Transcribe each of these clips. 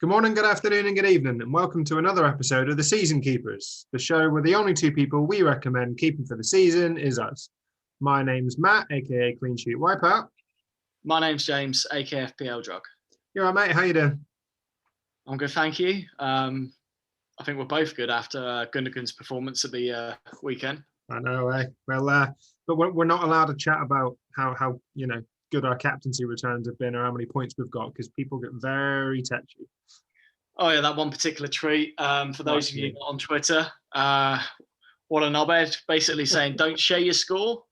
Good morning, good afternoon, and good evening, and welcome to another episode of The Season Keepers, the show where the only two people we recommend keeping for the season is us. My name's Matt, aka Clean Sheet Wipeout. My name's James, aka FPL Drug. You all right, mate? How you doing? I'm good, thank you. I think we're both good after Gundogain's performance at the weekend. I know, eh? Well, but we're not allowed to chat about how good our captaincy returns have been or how many points we've got because people get very touchy. Oh yeah, that one particular tweet. For those of you not on Twitter, what a knobhead, basically saying don't share your score,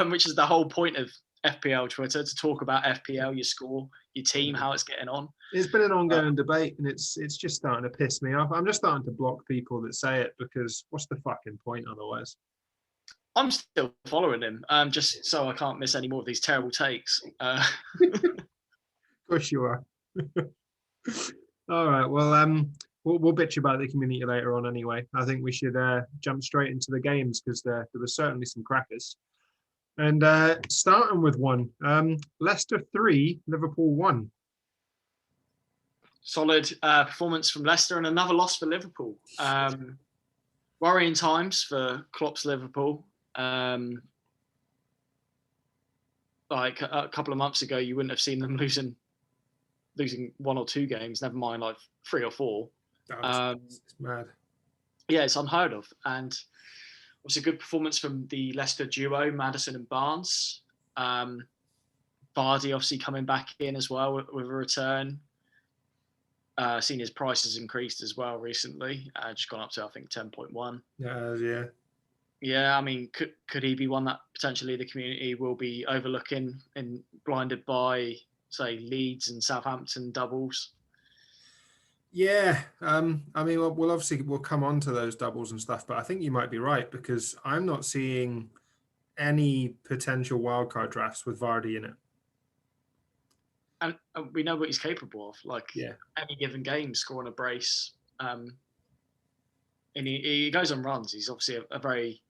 which is the whole point of FPL Twitter, to talk about FPL, your score, your team, how it's getting on. It's been an ongoing debate, and it's just starting to piss me off. I'm just starting to block people that say it because what's the fucking point otherwise? I'm still following him, just so I can't miss any more of these terrible takes. Of course you are. All right, well, we'll bitch about the community later on anyway. I think we should jump straight into the games because there were certainly some crackers. And starting with one, Leicester 3, Liverpool 1. Solid performance from Leicester and another loss for Liverpool. Worrying times for Klopp's Liverpool. Like a couple of months ago, you wouldn't have seen them losing one or two games, never mind like 3 or 4. It's mad. Yeah, it's unheard of. And it was a good performance from the Leicester duo, Maddison and Barnes. Vardy obviously coming back in as well with a return. Seen his price has increased as well recently. Just gone up to, I think, 10.1. Yeah. Yeah, I mean, could he be one that potentially the community will be overlooking and blinded by, say, Leeds and Southampton doubles? Yeah, I mean, we'll come on to those doubles and stuff, but I think you might be right because I'm not seeing any potential wildcard drafts with Vardy in it. And we know what he's capable of. Like, any given game, scoring a brace. And he goes on runs. He's obviously a very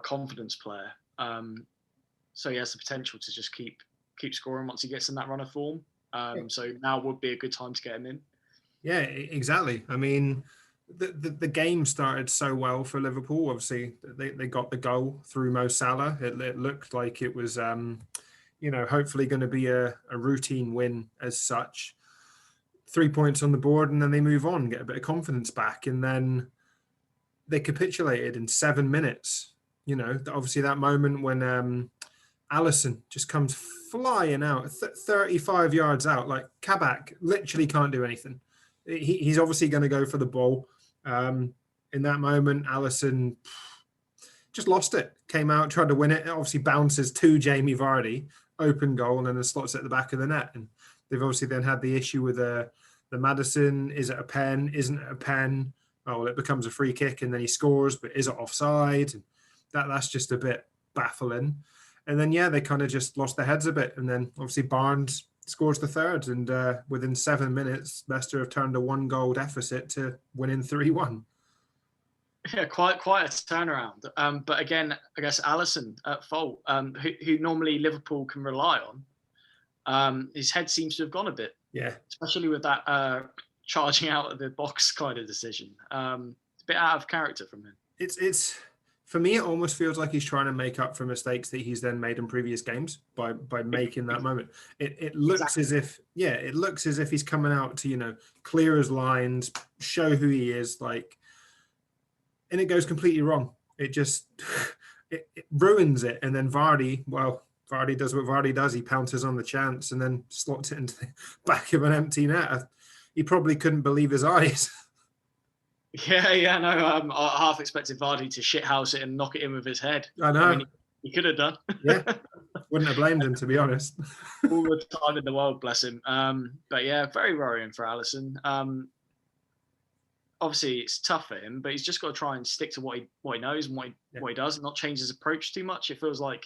confidence player. So he has the potential to just keep scoring once he gets in that run of form. So now would be a good time to get him in. Yeah, exactly. I mean, the game started so well for Liverpool. Obviously, they got the goal through Mo Salah. It looked like it was, hopefully going to be a routine win as such. 3 points on the board, and then they move on, get a bit of confidence back, and then they capitulated in 7 minutes. Obviously that moment when Alisson just comes flying out, 35 yards out, like Kabak literally can't do anything. He's obviously going to go for the ball. In that moment, Alisson just lost it, came out, tried to win it. It obviously bounces to Jamie Vardy, open goal, and then the slots at the back of the net. And they've obviously then had the issue with the Maddison. Is it a pen? Isn't it a pen? Oh, well, it becomes a free kick and then he scores, but is it offside? And that's just a bit baffling. And then, they kind of just lost their heads a bit. And then obviously Barnes scores the third. And within 7 minutes, Leicester have turned a 1-goal deficit to winning 3-1. Yeah, quite a turnaround. But again, I guess Alisson at fault, who normally Liverpool can rely on. His head seems to have gone a bit. Yeah. Especially with that charging out of the box kind of decision. It's a bit out of character from him. It's for me, it almost feels like he's trying to make up for mistakes that he's then made in previous games by making that moment. It looks as if he's coming out to, clear his lines, show who he is, and it goes completely wrong. It just it ruins it. And then Vardy does what Vardy does. He pounces on the chance and then slots it into the back of an empty net. He probably couldn't believe his eyes. I half expected Vardy to shithouse it and knock it in with his head. I know. I mean, he could have done. Yeah, wouldn't have blamed him, to be honest. All the time in the world, bless him. But yeah, very worrying for Alisson. Obviously, it's tough for him, but he's just got to try and stick to what he knows and what he does, and not change his approach too much. It feels like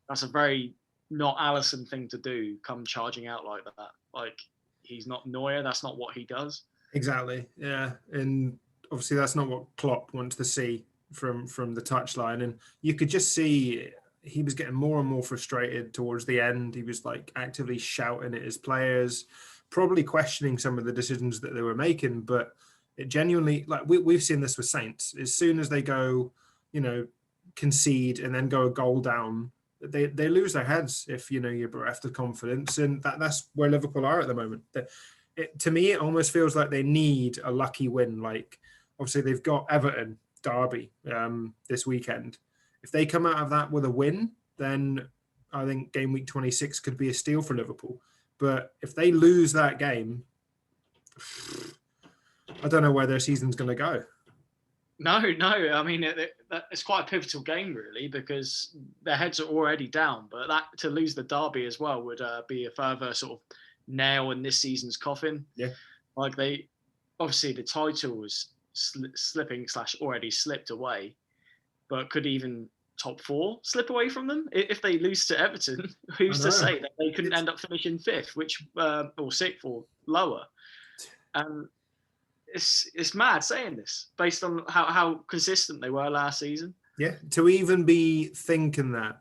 that's a very not Alisson thing to do. Come charging out like that. Like, he's not Neuer. That's not what he does. Exactly. Yeah, and obviously that's not what Klopp wants to see from the touchline. And you could just see he was getting more and more frustrated towards the end. He was actively shouting at his players. probably questioning some of the decisions that they were making, but it genuinely, like we've seen this with Saints, as soon as they go, concede and then go a goal down, they lose their heads if, you're bereft of confidence. And that's where Liverpool are at the moment. To me, it almost feels like they need a lucky win. Like, obviously, they've got Everton, Derby this weekend. If they come out of that with a win, then I think game week 26 could be a steal for Liverpool. But if they lose that game, I don't know where their season's going to go. No. I mean, it's quite a pivotal game, really, because their heads are already down. But to lose the derby as well would be a further sort of nail in this season's coffin. Yeah. Like obviously the title was slipping / already slipped away, but could even top 4 slip away from them if they lose to Everton? Who's to say that they couldn't end up finishing 5th, or 6th or lower? It's mad saying this based on how consistent they were last season. Yeah, to even be thinking that,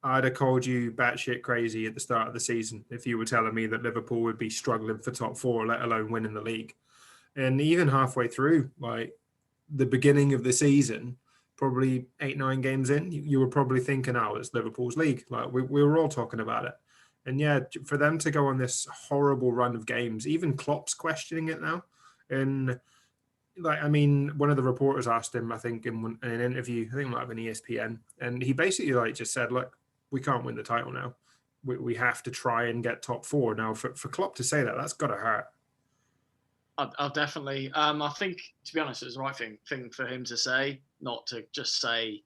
I'd have called you batshit crazy at the start of the season if you were telling me that Liverpool would be struggling for top 4, let alone winning the league. And even halfway through, like the beginning of the season, probably 8-9 games in, you were probably thinking, oh, it's Liverpool's league. Like we were all talking about it. And yeah, for them to go on this horrible run of games, even Klopp's questioning it now. And one of the reporters asked him, I think, in an interview, I think it might have been ESPN, and he basically just said, look, we can't win the title now. We have to try and get top 4. Now, for Klopp to say that, that's got to hurt. I'll definitely. I think, to be honest, it was the right thing for him to say, not to just say,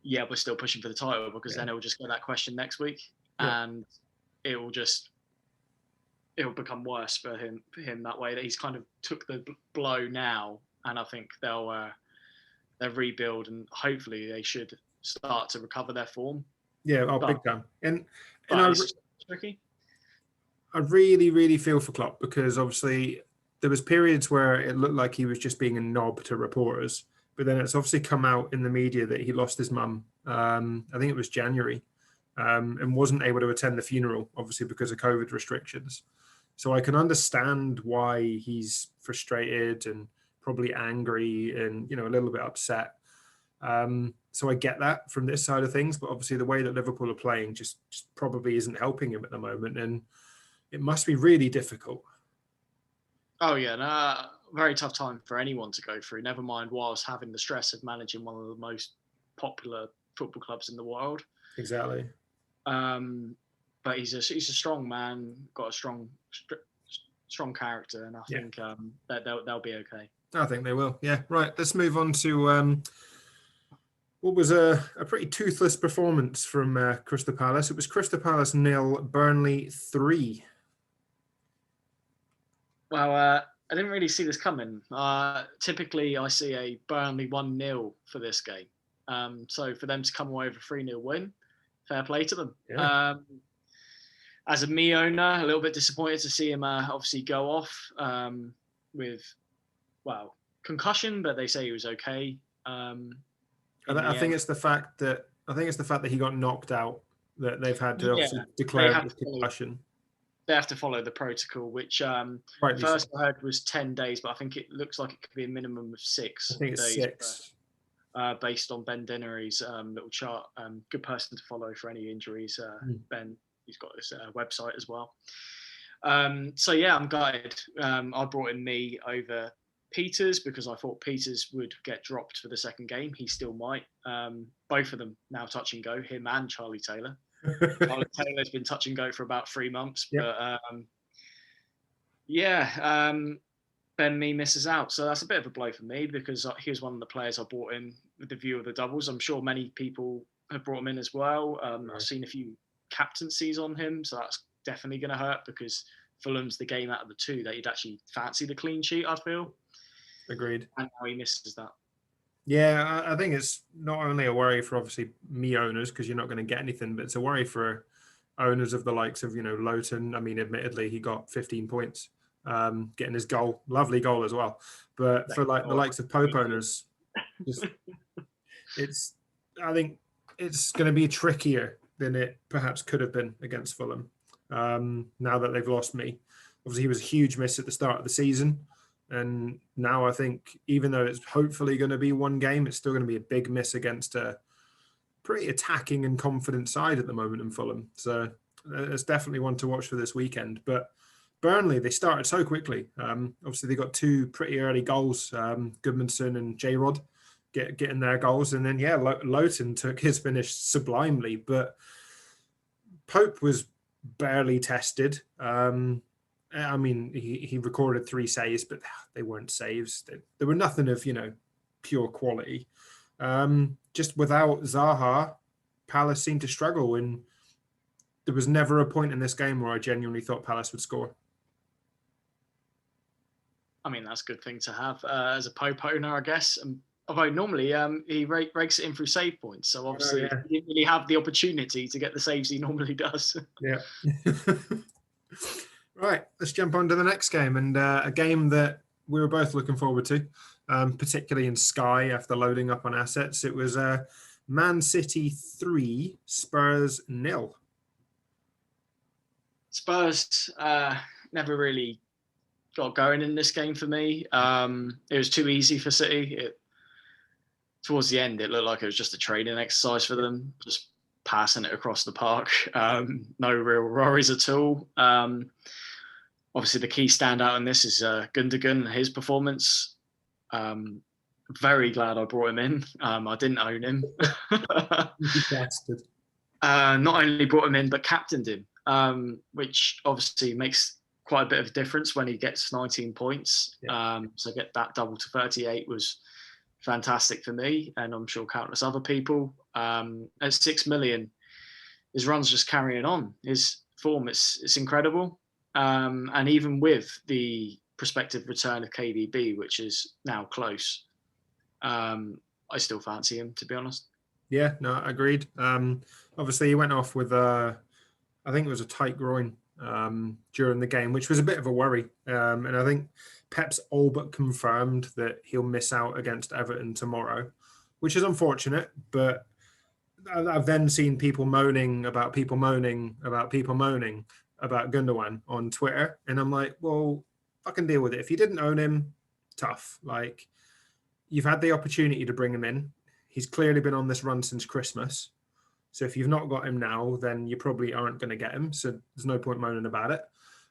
yeah, we're still pushing for the title, because then it will just get that question next week, and it will become worse for him that way, that he's kind of took the blow now, and I think they'll rebuild, and hopefully they should start to recover their form. Yeah, big time. And it's tricky. I really, really feel for Klopp, because obviously there was periods where it looked like he was just being a knob to reporters, but then it's obviously come out in the media that he lost his mum. I think it was January, and wasn't able to attend the funeral, obviously because of COVID restrictions. So I can understand why he's frustrated and probably angry and, a little bit upset. So I get that from this side of things, but obviously the way that Liverpool are playing just probably isn't helping him at the moment, and it must be really difficult. Oh yeah, very tough time for anyone to go through. Never mind whilst having the stress of managing one of the most popular football clubs in the world. Exactly. But he's a strong man, got a strong character, and I think that they'll be okay. I think they will. Yeah. Right. Let's move on to what was a pretty toothless performance from Crystal Palace. It was Crystal Palace 0, Burnley 3. Well, I didn't really see this coming. Typically, I see a Burnley 1-0 for this game. So for them to come away with a 3-0 win, fair play to them. Yeah. As a me owner, a little bit disappointed to see him obviously go off with, concussion, but they say he was okay. I think it's the fact that he got knocked out that they've had to obviously declare it as concussion. They have to follow the protocol, which first I heard was 10 days, but I think it looks like it could be a minimum of 6 days. I think it's 6. Based on Ben Dinnery's little chart. Good person to follow for any injuries. Ben, he's got his website as well. So yeah, I'm gutted. I brought in me over Peters because I thought Peters would get dropped for the second game. He still might. Both of them now touch and go, him and Charlie Taylor. Charlie Taylor's been touch and go for about 3 months, but Ben Mee misses out. So that's a bit of a blow for me because he was one of the players I brought in with the view of the doubles. I'm sure many people have brought him in as well. I've seen a few captaincies on him, so that's definitely going to hurt because Fulham's the game out of the 2 that you'd actually fancy the clean sheet, I feel. Agreed. And now he misses that. Yeah, I think it's not only a worry for obviously me owners because you're not going to get anything, but it's a worry for owners of the likes of, Lowton. I mean, admittedly, he got 15 points, getting his goal, lovely goal as well. But for the likes of Pope owners, I think it's going to be trickier than it perhaps could have been against Fulham now that they've lost me. Obviously, he was a huge miss at the start of the season. And now I think, even though it's hopefully going to be one game, it's still going to be a big miss against a pretty attacking and confident side at the moment in Fulham. So it's definitely one to watch for this weekend. But Burnley, they started so quickly. Obviously, they got 2 pretty early goals, Goodmanson and J-Rod getting their goals. And then, Lowton took his finish sublimely. But Pope was barely tested. I mean, he recorded 3 saves, but they weren't saves. They were nothing of, pure quality. Just without Zaha, Palace seemed to struggle, and there was never a point in this game where I genuinely thought Palace would score. I mean, that's a good thing to have as a Pope owner, I guess. Although normally he rakes it in through save points, so obviously he didn't really have the opportunity to get the saves he normally does. Yeah. Right, let's jump on to the next game, and a game that we were both looking forward to, particularly in Sky after loading up on assets. It was Man City 3, Spurs 0. Spurs never really got going in this game for me. It was too easy for City. Towards the end, it looked like it was just a training exercise for them, just passing it across the park. No real worries at all. Obviously, the key standout in this is Gundogan and his performance. Very glad I brought him in. I didn't own him. You bastard. Not only brought him in, but captained him, which obviously makes quite a bit of a difference when he gets 19 points. Yeah. So get that double to 38 was fantastic for me, and I'm sure countless other people. At 6 million, his run's just carrying on. His form, it's incredible. And even with the prospective return of KDB, which is now close, I still fancy him, to be honest. Yeah, no, agreed. Obviously, he went off with, I think it was a tight groin during the game, which was a bit of a worry. And I think Pep's all but confirmed that he'll miss out against Everton tomorrow, which is unfortunate. But I've then seen people moaning about Gundogan on Twitter, and I'm like, well, fucking deal with it. If you didn't own him, tough. Like, you've had the opportunity to bring him in. He's clearly been on this run since Christmas. So if you've not got him now, then you probably aren't going to get him. So there's no point moaning about it.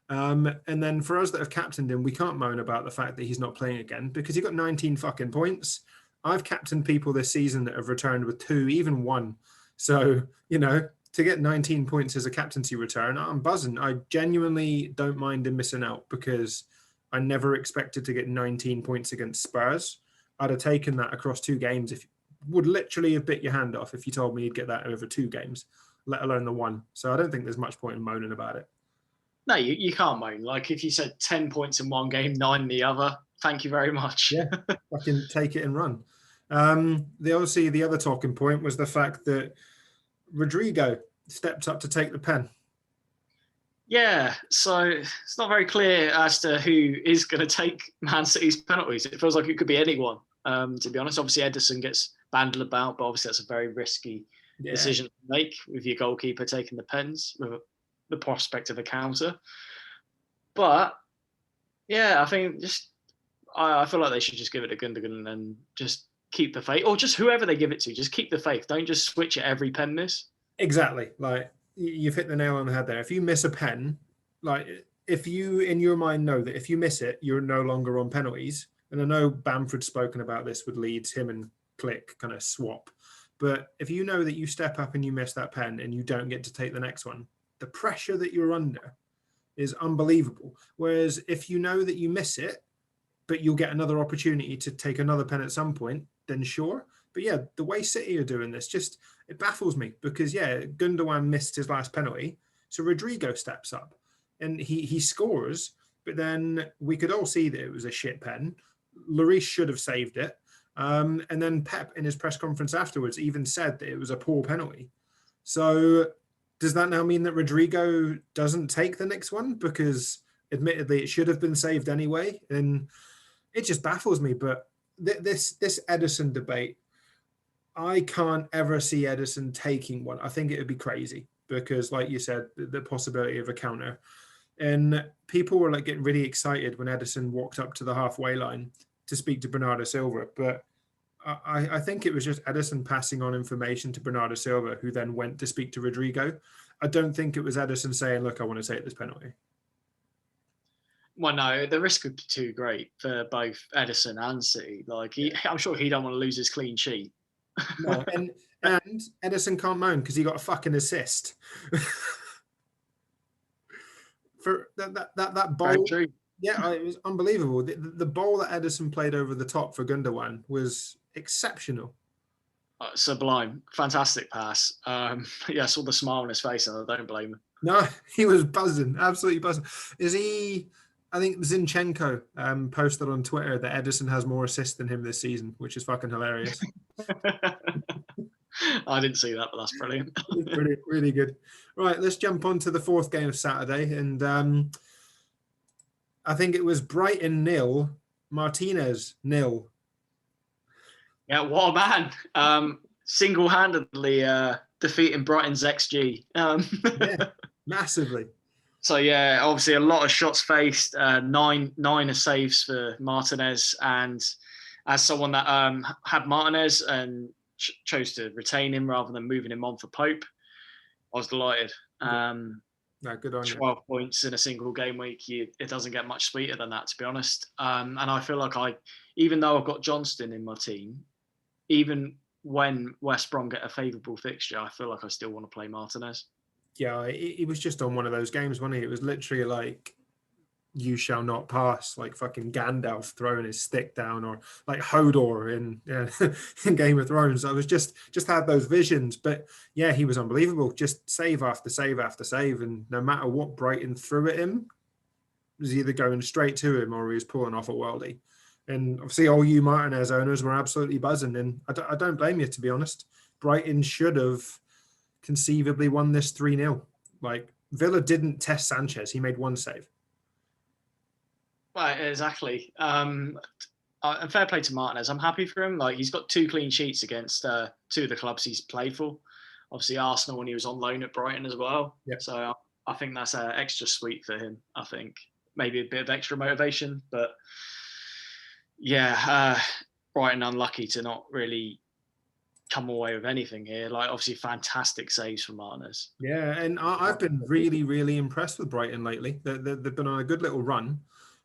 And then for us that have captained him, we can't moan about the fact that he's not playing again because he got 19 fucking points. I've captained people this season that have returned with 2, even 1. So, to get 19 points as a captaincy return, I'm buzzing. I genuinely don't mind him missing out because I never expected to get 19 points against Spurs. I'd have taken that across 2 games. If would literally have bit your hand off if you told me you'd get that over 2 games, let alone the 1. So I don't think there's much point in moaning about it. No, you can't moan. Like if you said 10 points in one game, 9 in the other, thank you very much. Yeah, I can take it and run. The other talking point was the fact that Rodrigo stepped up to take the pen. Yeah, so it's not very clear as to who is going to take Man City's penalties. It feels like it could be anyone, to be honest. Obviously, Ederson gets banded about, but obviously that's a very risky decision to make with your goalkeeper taking the pens with the prospect of a counter. But, yeah, I think I feel like they should just give it to Gundogan and just keep the faith. Or just whoever they give it to, just keep the faith. Don't just switch at every pen miss. Exactly. Like, you've hit the nail on the head there. If you miss a pen, like if you in your mind know that if you miss it, you're no longer on penalties. And I know Bamford's spoken about this with Leeds, him and Click kind of swap. But if you know that you step up and you miss that pen and you don't get to take the next one, the pressure that you're under is unbelievable. Whereas if you know that you miss it, but you'll get another opportunity to take another pen at some point, then sure. But yeah, the way City are doing this, it baffles me because, Gundogan missed his last penalty. So Rodrigo steps up and he scores, but then we could all see that it was a shit pen. Lloris should have saved it. And then Pep in his press conference afterwards even said that it was a poor penalty. So does that now mean that Rodrigo doesn't take the next one? Because admittedly, it should have been saved anyway. And it just baffles me. But this Ederson debate, I can't ever see Ederson taking one. I think it would be crazy because, like you said, the possibility of a counter. And people were like getting really excited when Edison walked up to the halfway line to speak to Bernardo Silva. But I think it was just Edison passing on information to Bernardo Silva, who then went to speak to Rodrigo. I don't think it was Edison saying, look, I want to take this penalty. Well, no, the risk would be too great for both Edison and City. Like, I'm sure he don't want to lose his clean sheet. No, and Edison can't moan because he got a fucking assist. For that bowl. Yeah, it was unbelievable. The bowl that Edison played over the top for Gundogan was exceptional. Sublime, fantastic pass. Yeah, I saw the smile on his face, and I don't blame him. No, he was buzzing, absolutely buzzing. Is he? I think Zinchenko posted on Twitter that Edison has more assists than him this season, which is fucking hilarious. I didn't see that, but that's brilliant. Really, really good. Right, let's jump on to the fourth game of Saturday, and I think it was Brighton 0, Martinez 0. Yeah, what a man! Single-handedly defeating Brighton's XG. Yeah, massively. So yeah, obviously a lot of shots faced, nine saves for Martinez, and as someone that had Martinez and chose to retain him rather than moving him on for Pope, I was delighted. No, good on 12 points in a single game week, it doesn't get much sweeter than that, to be honest. And I feel like even though I've got Johnston in my team, even when West Brom get a favourable fixture, I feel like I still want to play Martinez. Yeah, it was just on one of those games, wasn't it? It was literally like, you shall not pass, like fucking Gandalf throwing his stick down, or like Hodor in Game of Thrones. I was just had those visions. But yeah, he was unbelievable. Just save after save after save. And no matter what Brighton threw at him, it was either going straight to him or he was pulling off a worldie. And obviously all you Martinez owners were absolutely buzzing. And I don't blame you, to be honest. Brighton should have conceivably won this 3-0. Like, Villa didn't test Sanchez. He made one save. Right, exactly. And fair play to Martinez. I'm happy for him. Like, he's got 2 clean sheets against 2 of the clubs he's played for. Obviously Arsenal when he was on loan at Brighton as well. Yep. So I think that's extra sweet for him. I think maybe a bit of extra motivation, but yeah, Brighton unlucky to not really come away with anything here. Like, obviously fantastic saves from Martinez. Yeah, and I've been really, really impressed with Brighton lately. They've been on a good little run.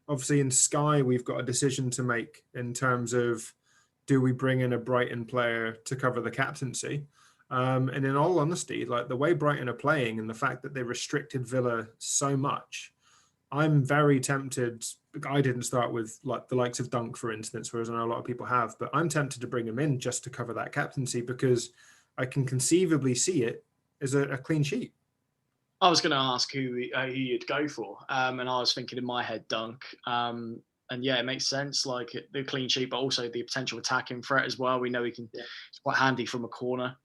Obviously in Sky, we've got a decision to make in terms of, do we bring in a Brighton player to cover the captaincy? And in all honesty, like the way Brighton are playing and the fact that they restricted Villa so much, I'm very tempted. I didn't start with like the likes of Dunk, for instance, whereas I know a lot of people have, but I'm tempted to bring him in just to cover that captaincy because I can conceivably see it as a clean sheet. I was going to ask who you'd go for, and I was thinking in my head Dunk. And yeah, it makes sense, like the clean sheet, but also the potential attacking threat as well. We know he can. Yeah. It's quite handy from a corner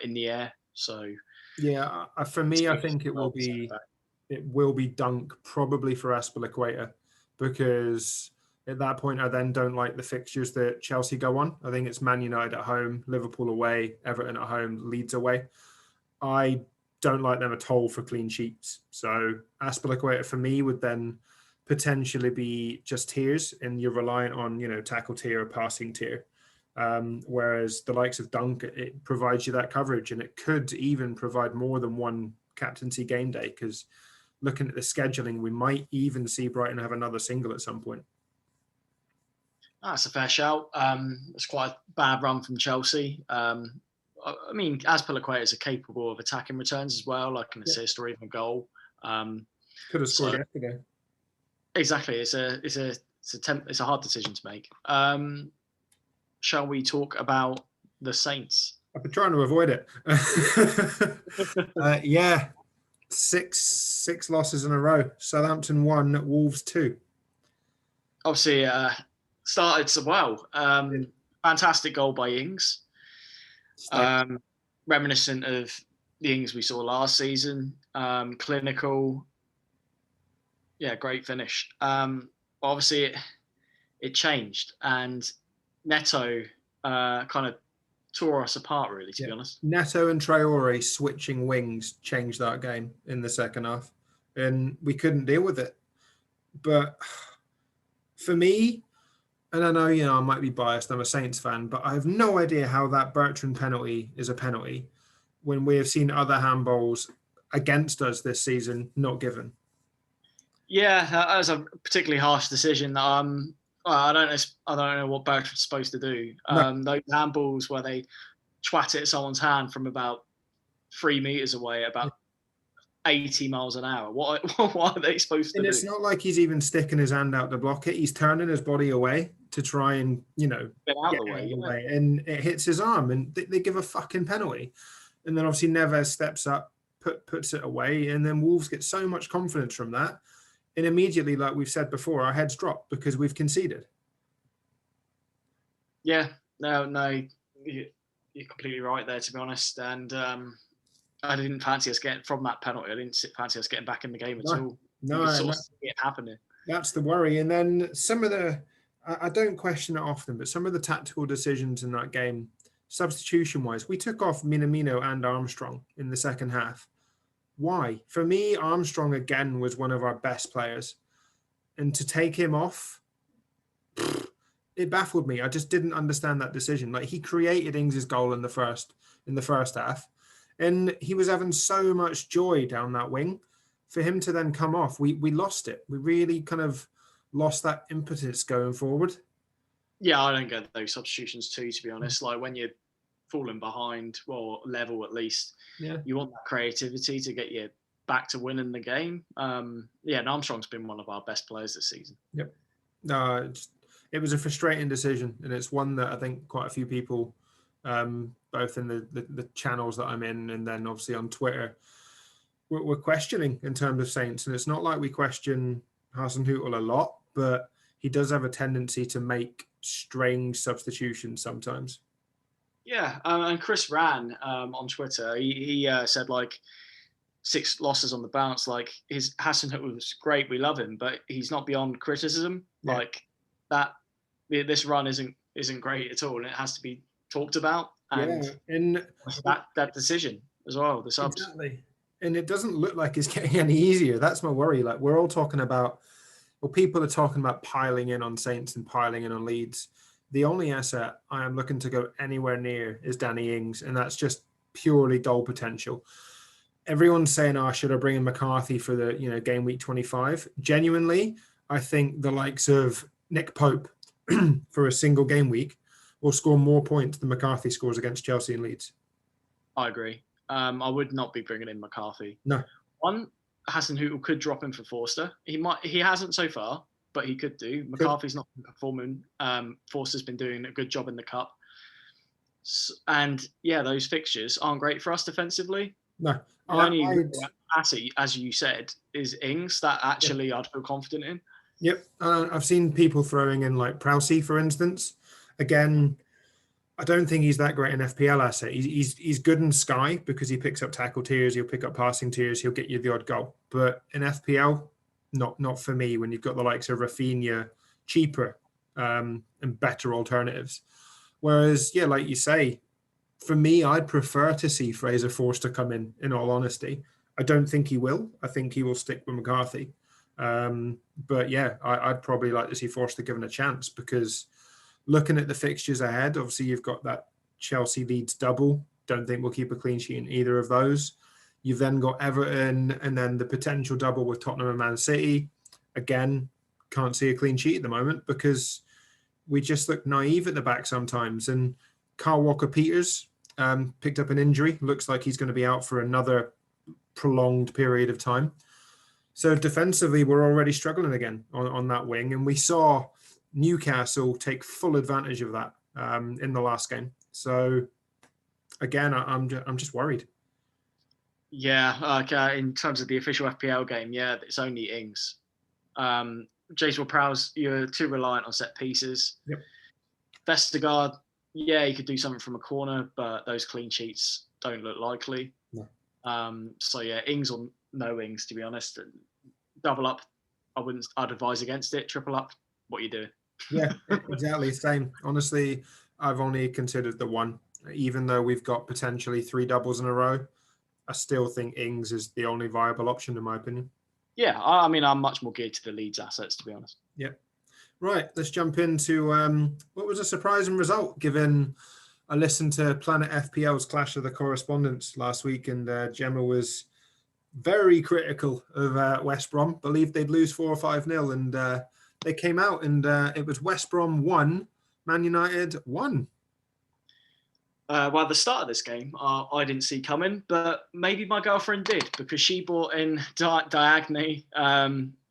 in the air. So yeah, for me, I think it will be Dunk probably for Azpilicueta, because at that point I then don't like the fixtures that Chelsea go on. I think it's Man United at home, Liverpool away, Everton at home, Leeds away. I don't like them at all for clean sheets. So Azpilicueta for me would then potentially be just tiers, and you're reliant on, tackle tier or passing tier. Whereas the likes of Dunk, it provides you that coverage, and it could even provide more than one captaincy game day, because looking at the scheduling, we might even see Brighton have another single at some point. That's a fair shout. It's quite a bad run from Chelsea. I mean, Azpilicueta is capable of attacking returns as well, like an assist or even a goal. Could have scored yesterday. Exactly. It's a hard decision to make. Shall we talk about the Saints? I've been trying to avoid it. Yeah. Six losses in a row. Southampton 1, Wolves 2. Obviously, started so well. Fantastic goal by Ings. Reminiscent of the Ings we saw last season. Clinical. Yeah, great finish. Obviously, it changed, and Neto kind of tore us apart, really, to be honest. Neto and Traore switching wings changed that game in the second half. and we couldn't deal with it. But for me, and I know, I might be biased, I'm a Saints fan, but I have no idea how that Bertrand penalty is a penalty when we have seen other handballs against us this season not given. Yeah, that was a particularly harsh decision. I don't know what Bertrand's supposed to do. Those handballs where they twat it at someone's hand from about 3 meters away, about 80 miles an hour. What are they supposed to do? And it's not like he's even sticking his hand out to block it. He's turning his body away to try and, get out of the way. And it hits his arm, and they give a fucking penalty. And then obviously Neves steps up, puts it away, and then Wolves get so much confidence from that. And immediately, like we've said before, our heads drop because we've conceded. Yeah, no, you're completely right there, to be honest. And I didn't fancy us getting from that penalty. I didn't fancy us getting back in the game at all. No, it happening. That's the worry. And then some of the, I don't question it often, but some of the tactical decisions in that game, substitution-wise, we took off Minamino and Armstrong in the second half. Why? For me, Armstrong again was one of our best players, and to take him off, it baffled me. I just didn't understand that decision. Like, he created Ings' goal in the first half, and he was having so much joy down that wing. For him to then come off, we lost it. We really kind of lost that impetus going forward. Yeah, I don't get those substitutions too, to be honest. Like, when you're falling behind, or level at least, you want that creativity to get you back to winning the game. And Armstrong's been one of our best players this season. Yep. No, it was a frustrating decision, and it's one that I think quite a few people, both in the channels that I'm in and then obviously on Twitter, we're questioning in terms of Saints. And it's not like we question Hasenhüttl a lot, but he does have a tendency to make strange substitutions sometimes. Yeah, and Chris Ran on Twitter, he said, like, 6 losses on the bounce. Like, his Hasenhüttl was great, we love him, but he's not beyond criticism. Yeah. Like, that this run isn't great at all, and it has to be talked about. And that decision as well, the subs. Exactly. And it doesn't look like it's getting any easier. That's my worry. Like, we're all talking about, people are talking about piling in on Saints and piling in on Leeds. The only asset I am looking to go anywhere near is Danny Ings, and that's just purely goal potential. Everyone's saying, should I bring in McCarthy for the game week 25? Genuinely, I think the likes of Nick Pope for a single game week will score more points than McCarthy scores against Chelsea and Leeds. I agree. I would not be bringing in McCarthy. No. One, Hasenhüttl could drop him for Forster. He hasn't so far, but he could do. McCarthy's not been performing. Forster's been doing a good job in the cup. And those fixtures aren't great for us defensively. No. The only asset, as you said, is Ings that actually I'd feel confident in. Yep. I've seen people throwing in like Prowsey, for instance. Again, I don't think he's that great an FPL asset. He's good in Sky because he picks up tackle tiers, he'll pick up passing tiers, he'll get you the odd goal. But in FPL, not for me when you've got the likes of Rafinha, cheaper and better alternatives. Whereas, like you say, for me, I'd prefer to see Fraser Forster come in all honesty. I don't think he will. I think he will stick with McCarthy. But I'd probably like to see Forster given a chance because looking at the fixtures ahead, obviously you've got that Chelsea-Leeds double. Don't think we'll keep a clean sheet in either of those. You've then got Everton and then the potential double with Tottenham and Man City. Again, can't see a clean sheet at the moment because we just look naive at the back sometimes. And Kyle Walker-Peters picked up an injury. Looks like he's going to be out for another prolonged period of time. So defensively, we're already struggling again on that wing. And we saw Newcastle take full advantage of that in the last game. So again, I'm just worried. Yeah, in terms of the official FPL game, it's only Ings. Jason Prowse, you're too reliant on set pieces. Yep. Vestergaard, he could do something from a corner, but those clean sheets don't look likely. No. Ings or no Ings, to be honest. Double up, I'd advise against it. Triple up, what are you doing? Yeah, exactly. Same. Honestly, I've only considered the one. Even though we've got potentially 3 doubles in a row, I still think Ings is the only viable option, in my opinion. Yeah, I mean, I'm much more geared to the Leeds assets, to be honest. Yep. Right, let's jump into what was a surprising result, given I listened to Planet FPL's Clash of the Correspondents last week, and Gemma was very critical of West Brom, believed they'd lose 4 or 5-0, and they came out and it was West Brom 1, Man United 1. Well, the start of this game, I didn't see coming, but maybe my girlfriend did, because she brought in Diagne.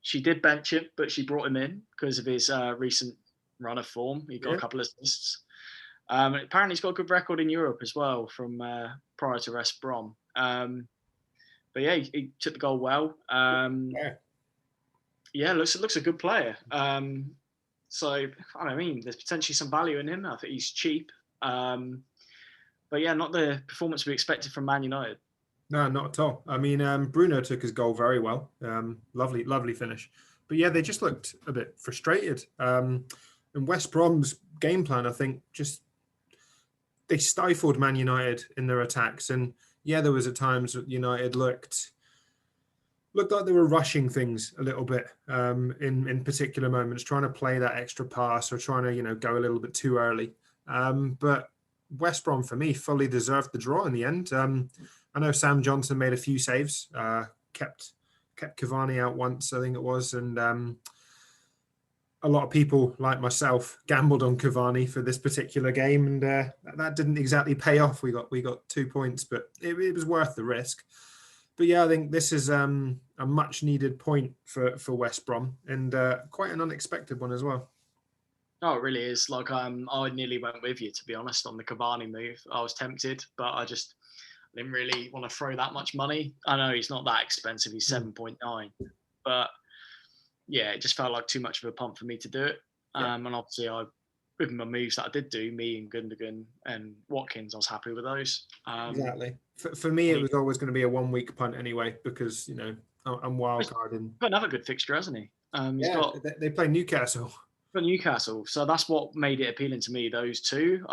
She did bench him, but she brought him in because of his recent run of form. He got a couple of assists. Apparently, he's got a good record in Europe as well from prior to West Brom. But yeah, he took the goal well. Yeah, looks a good player. So I mean, there's potentially some value in him. I think he's cheap. But yeah, not the performance we expected from Man United. No, not at all. I mean, Bruno took his goal very well. Lovely finish. But yeah, they just looked a bit frustrated. And West Brom's game plan, I think, just they stifled Man United in their attacks. And yeah, there was at times that United looked like they were rushing things a little bit in particular moments, trying to play that extra pass or trying to go a little bit too early. But West Brom, for me, fully deserved the draw in the end. I know Sam Johnson made a few saves, kept Cavani out once, I think it was, and a lot of people like myself gambled on Cavani for this particular game, and that didn't exactly pay off. We got 2 points, but it was worth the risk. But yeah, I think this is a much needed point for West Brom, and quite an unexpected one as well. Oh, it really is. Like, I nearly went with you, to be honest, on the Cavani move. I was tempted, but I didn't really want to throw that much money. I know he's not that expensive. He's 7.9, but yeah, it just felt like too much of a pump for me to do it. And obviously, with my moves that I did do, me and Gundogan and Watkins, I was happy with those. Exactly. For me, it was always going to be a 1 week punt anyway, because I'm wild carding. Got another good fixture, hasn't he? They play Newcastle. For Newcastle, so that's what made it appealing to me. Those two.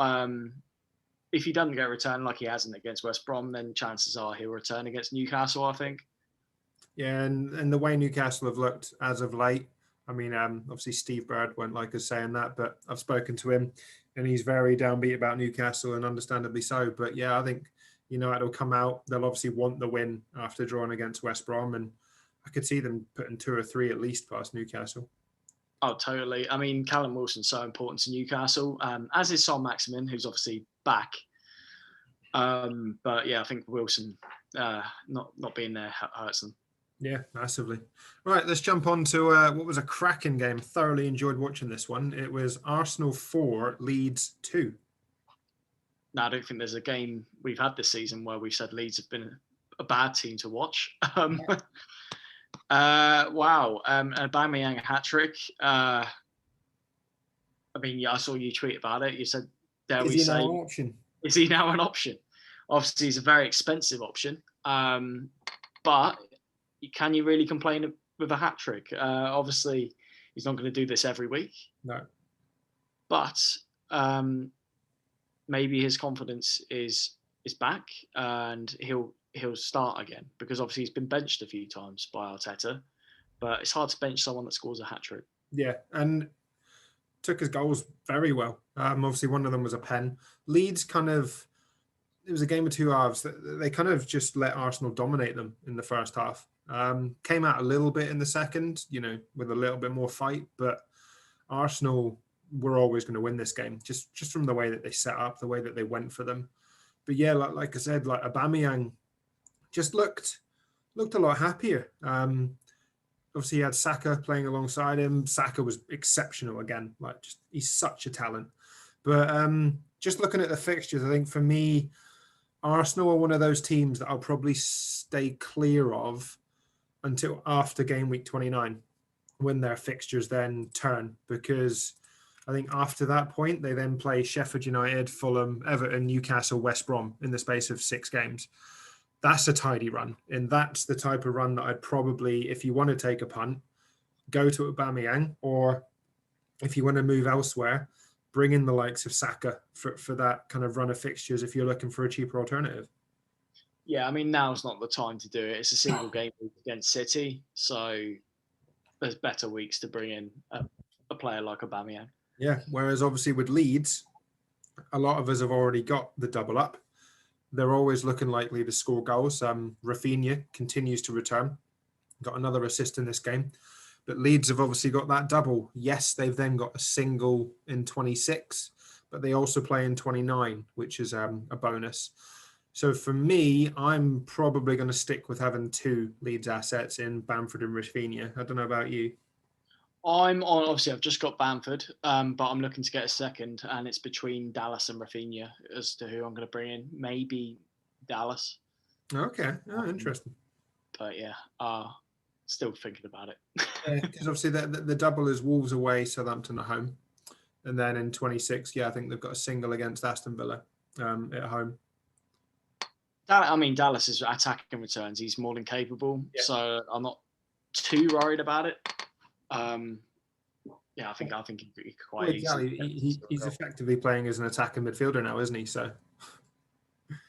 If he doesn't get a return like he hasn't against West Brom, then chances are he'll return against Newcastle, I think. Yeah, and the way Newcastle have looked as of late, I mean, obviously Steve Bird won't like us saying that, but I've spoken to him and he's very downbeat about Newcastle, and understandably so. But yeah, I think it'll come out. They'll obviously want the win after drawing against West Brom, and I could see them putting 2 or 3 at least past Newcastle. Oh, totally. I mean, Callum Wilson's so important to Newcastle, as is Son Maximin, who's obviously back. But yeah, I think Wilson not being there hurts them. Yeah, massively. Right, let's jump on to what was a cracking game. Thoroughly enjoyed watching this one. It was Arsenal 4, Leeds 2. No, I don't think there's a game we've had this season where we've said Leeds have been a bad team to watch. Wow. Aubameyang hat-trick. I mean, yeah, I saw you tweet about it. You said, is he now an option? Is he now an option? Obviously, he's a very expensive option. But can you really complain with a hat-trick? Obviously, he's not going to do this every week. No. But maybe his confidence is back, and he'll start again, because obviously he's been benched a few times by Arteta, but it's hard to bench someone that scores a hat-trick. Yeah, and took his goals very well. Obviously, one of them was a pen. Leeds it was a game of 2 halves. They kind of just let Arsenal dominate them in the first half. Came out a little bit in the second, with a little bit more fight, but Arsenal were always going to win this game, just from the way that they set up, the way that they went for them. But yeah, like I said, like Aubameyang just looked a lot happier. Obviously, he had Saka playing alongside him. Saka was exceptional again. He's such a talent. But just looking at the fixtures, I think for me, Arsenal are one of those teams that I'll probably stay clear of until after game week 29, when their fixtures then turn, because I think after that point, they then play Sheffield United, Fulham, Everton, Newcastle, West Brom in the space of 6 games. That's a tidy run. And that's the type of run that I'd probably, if you want to take a punt, go to Aubameyang, or if you want to move elsewhere, bring in the likes of Saka for that kind of run of fixtures if you're looking for a cheaper alternative. Yeah, I mean, now's not the time to do it. It's a single game week against City, so there's better weeks to bring in a player like Aubameyang. Yeah, whereas obviously with Leeds, a lot of us have already got the double up. They're always looking likely to score goals. Rafinha continues to return. Got another assist in this game. But Leeds have obviously got that double. Yes, they've then got a single in 26, but they also play in 29, which is a bonus. So for me, I'm probably going to stick with having 2 Leeds assets in Bamford and Rafinha. I don't know about you. I'm on. Obviously, I've just got Bamford, but I'm looking to get a second, and it's between Dallas and Rafinha as to who I'm going to bring in. Maybe Dallas. Okay, interesting. But yeah, still thinking about it. Because obviously the double is Wolves away, Southampton at home, and then in 26, I think they've got a single against Aston Villa at home. I mean, Dallas is attacking returns. He's more than capable, so I'm not too worried about it. I think he could quite easily. He's effectively playing as an attacking midfielder now, isn't he? So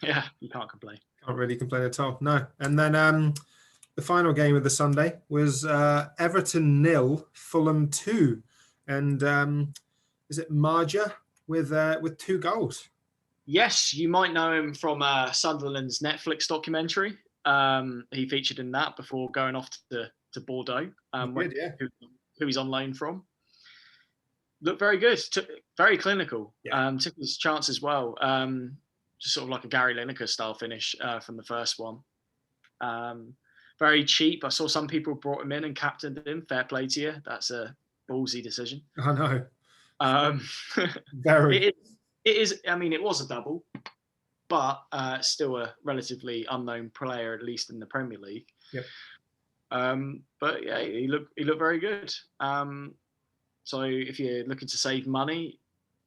yeah, you can't complain. Can't really complain at all. No. And then the final game of the Sunday was Everton 0, Fulham 2, and is it Marja with 2 goals? Yes, you might know him from Sunderland's Netflix documentary. He featured in that before going off to Bordeaux, who he's on loan from. Looked very good, very clinical. Took his chance as well. Just sort of like a Gary Lineker style finish from the first one. Very cheap. I saw some people brought him in and captained him. Fair play to you. That's a ballsy decision. I know. Very. It is. I mean, it was a double, but still a relatively unknown player, at least in the Premier League. Yep. But yeah, he looked very good. So if you're looking to save money,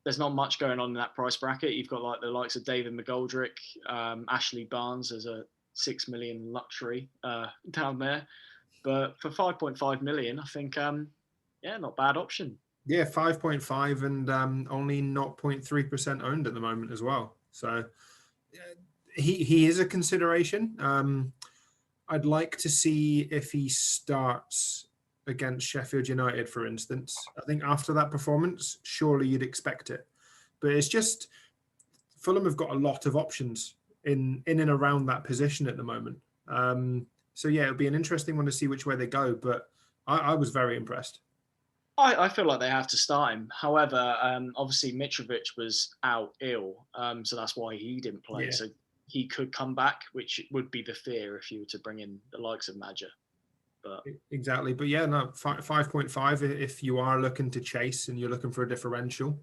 there's not much going on in that price bracket. You've got like the likes of David McGoldrick, Ashley Barnes as a 6 million luxury down there. But for 5.5 million, I think, not bad option. Yeah, 5.5 and only 0.3% owned at the moment as well. So he is a consideration. I'd like to see if he starts against Sheffield United, for instance. I think after that performance, surely you'd expect it. But it's just Fulham have got a lot of options in and around that position at the moment. So yeah, it'll be an interesting one to see which way they go. But I was very impressed. I feel like they have to start him. However, obviously Mitrovic was out ill, so that's why he didn't play. Yeah. So he could come back, which would be the fear if you were to bring in the likes of Madja. But exactly. But yeah, no, 5.5 if you are looking to chase and you're looking for a differential,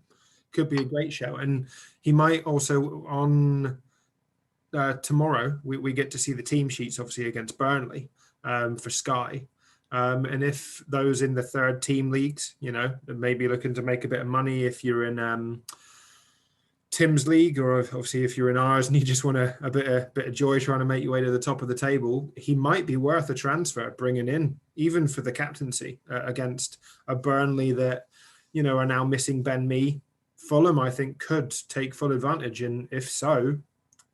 could be a great show. And he might also on tomorrow we get to see the team sheets obviously against Burnley for Sky. And if those in the third team leagues, maybe looking to make a bit of money, if you're in Tim's league, or obviously if you're in ours and you just want a bit of joy trying to make your way to the top of the table, he might be worth a transfer bringing in, even for the captaincy against a Burnley that, are now missing Ben Mee. Fulham, I think, could take full advantage. And if so,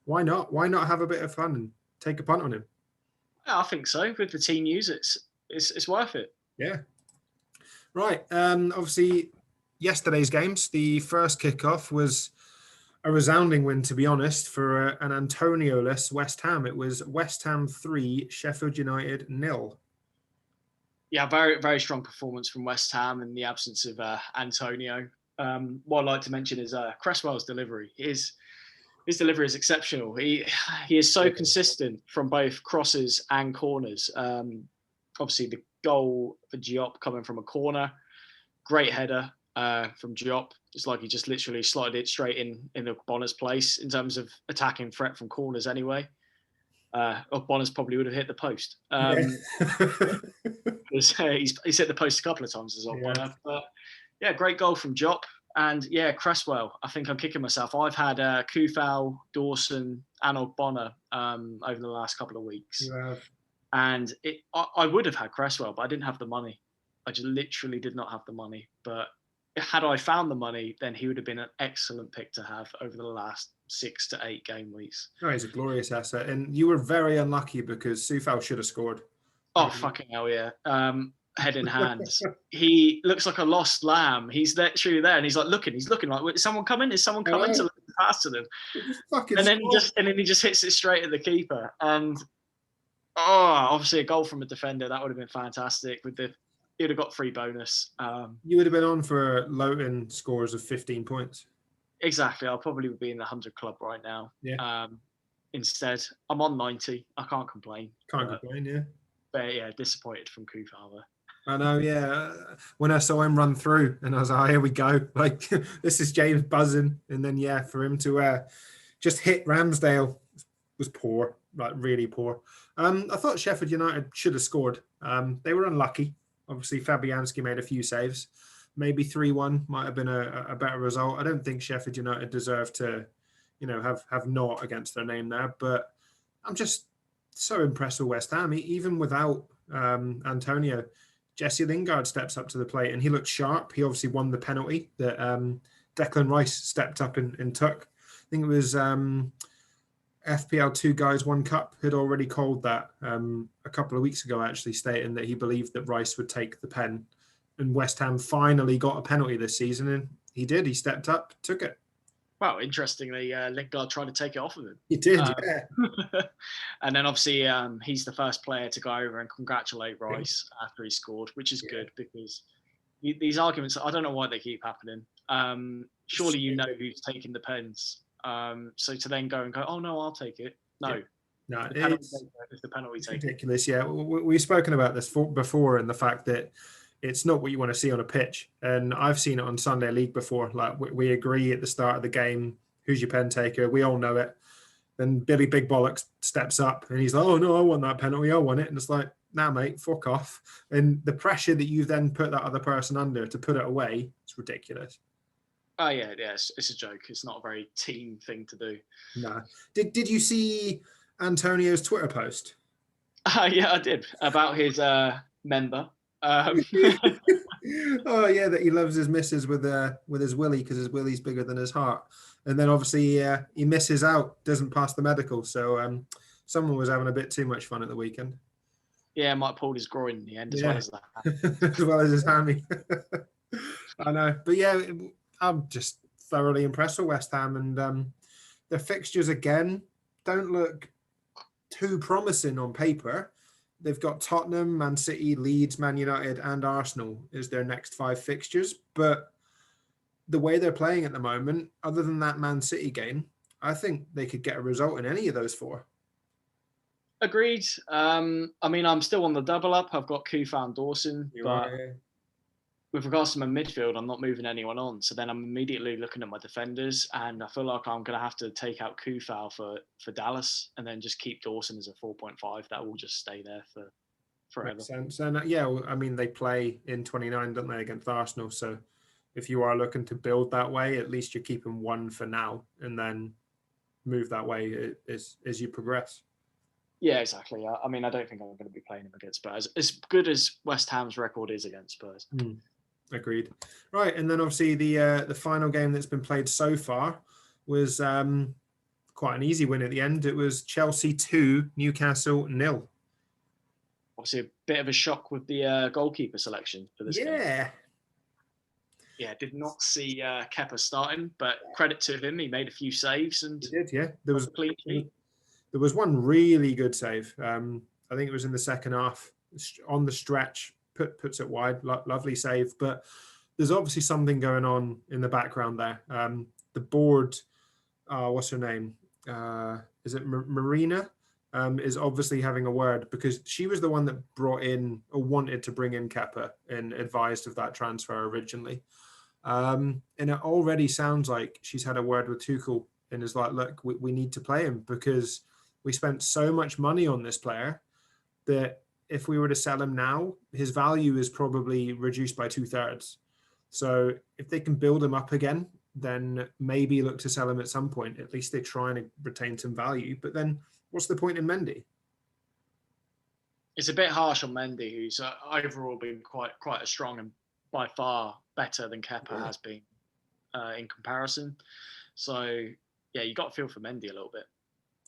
why not? Why not have a bit of fun and take a punt on him? I think so. With the team news, it's worth it. Yeah. Right. Obviously, yesterday's games, the first kickoff was a resounding win, to be honest, for an Antonio-less West Ham. It was West Ham 3, Sheffield United 0. Yeah, very, very strong performance from West Ham in the absence of Antonio. What I'd like to mention is Cresswell's delivery. His delivery is exceptional. He is so consistent from both crosses and corners. Obviously, the goal for Diop coming from a corner, great header from Diop. It's like he just literally slotted it straight in Bonner's place in terms of attacking threat from corners anyway. Bonner's probably would have hit the post. He's hit the post a couple of times as well, Bonner. But yeah, great goal from Diop. And yeah, Cresswell, I think I'm kicking myself. I've had Kufal, Dawson, and Bonner over the last couple of weeks. And I would have had Cresswell, but I didn't have the money. I just literally did not have the money. But had I found the money, then he would have been an excellent pick to have over the last 6 to 8 game weeks. Oh, he's a glorious asset. And you were very unlucky because Sufal should have scored. Oh, fucking hell, yeah. Head in hands. He looks like a lost lamb. He's literally there, and he's looking like, is someone coming? Is someone coming to pass to them? And then he just hits it straight at the keeper. And obviously a goal from a defender, that would have been fantastic. He would have got free bonus. You would have been on for Lowton scores of 15 points. Exactly. I'll probably be in the 100 club right now. Yeah. Instead, I'm on 90. I can't complain. Yeah. But yeah, disappointed from Kufather. I know, yeah. When I saw him run through, and I was like, here we go. Like, this is James buzzing. And then, yeah, for him to just hit Ramsdale was poor, like really poor. I thought Sheffield United should have scored. They were unlucky. Obviously, Fabianski made a few saves. Maybe 3-1 might have been a better result. I don't think Sheffield United deserve to, have naught against their name there. But I'm just so impressed with West Ham. Even without Antonio, Jesse Lingard steps up to the plate and he looked sharp. He obviously won the penalty that Declan Rice stepped up and took. I think it was FPL 2 Guys 1 Cup had already called that a couple of weeks ago, actually stating that he believed that Rice would take the pen. And West Ham finally got a penalty this season, and he did. He stepped up, took it. Well, interestingly, Lingard tried to take it off of him. He did, yeah. And then obviously he's the first player to go over and congratulate Rice after he scored, which is good because these arguments, I don't know why they keep happening. Surely you know who's taking the pens. So to then go and go, oh, no, I'll take it. No. No, it's the penalty taker. Ridiculous, yeah. We've spoken about this before and the fact that it's not what you want to see on a pitch. And I've seen it on Sunday League before. Like we agree at the start of the game, who's your pen taker? We all know it. Then Billy Big Bollocks steps up and he's like, oh, no, I want that penalty. I want it. And it's like, nah, mate, fuck off. And the pressure that you then put that other person under to put it away, it's ridiculous. Oh, yeah, it's a joke. It's not a very team thing to do. No. Did you see Antonio's Twitter post? Yeah, I did. About his member. Oh yeah, that he loves his missus with his willy because his willy's bigger than his heart, and then obviously he misses out, doesn't pass the medical. So someone was having a bit too much fun at the weekend. Yeah, Mike pulled his groin in the end as well as that, as well as his hammy. I know, but yeah, I'm just thoroughly impressed with West Ham, and their fixtures again don't look too promising on paper. They've got Tottenham, Man City, Leeds, Man United, and Arsenal as their next 5 fixtures. But the way they're playing at the moment, other than that Man City game, I think they could get a result in any of those 4. Agreed. I mean, I'm still on the double up. I've got Kufa and Dawson. With regards to my midfield, I'm not moving anyone on. So then I'm immediately looking at my defenders, and I feel like I'm going to have to take out Kufal for Dallas and then just keep Dawson as a 4.5. That will just stay there for forever. Makes sense. And I mean, they play in 29, don't they, against Arsenal? So if you are looking to build that way, at least you're keeping one for now and then move that way as you progress. Yeah, exactly. I mean, I don't think I'm going to be playing him against Spurs. As good as West Ham's record is against Spurs. Agreed. Right, and then obviously the final game that's been played so far was quite an easy win at the end. It was Chelsea 2, Newcastle 0. Obviously, a bit of a shock with the goalkeeper selection for this game. Yeah, did not see Kepa starting, but credit to him. He made a few saves. And he did, yeah. There was one really good save. I think it was in the second half on the stretch. Puts it wide, lovely save. But there's obviously something going on in the background there. The board, what's her name? Is it Marina? Is obviously having a word because she was the one that brought in or wanted to bring in Kepa and advised of that transfer originally. And it already sounds like she's had a word with Tuchel and is like, look, we need to play him because we spent so much money on this player that if we were to sell him now, his value is probably reduced by 2/3. So if they can build him up again, then maybe look to sell him at some point. At least they're trying to retain some value. But then what's the point in Mendy? It's a bit harsh on Mendy, who's overall been quite a strong and by far better than Kepa has been in comparison. So yeah, you got to feel for Mendy a little bit.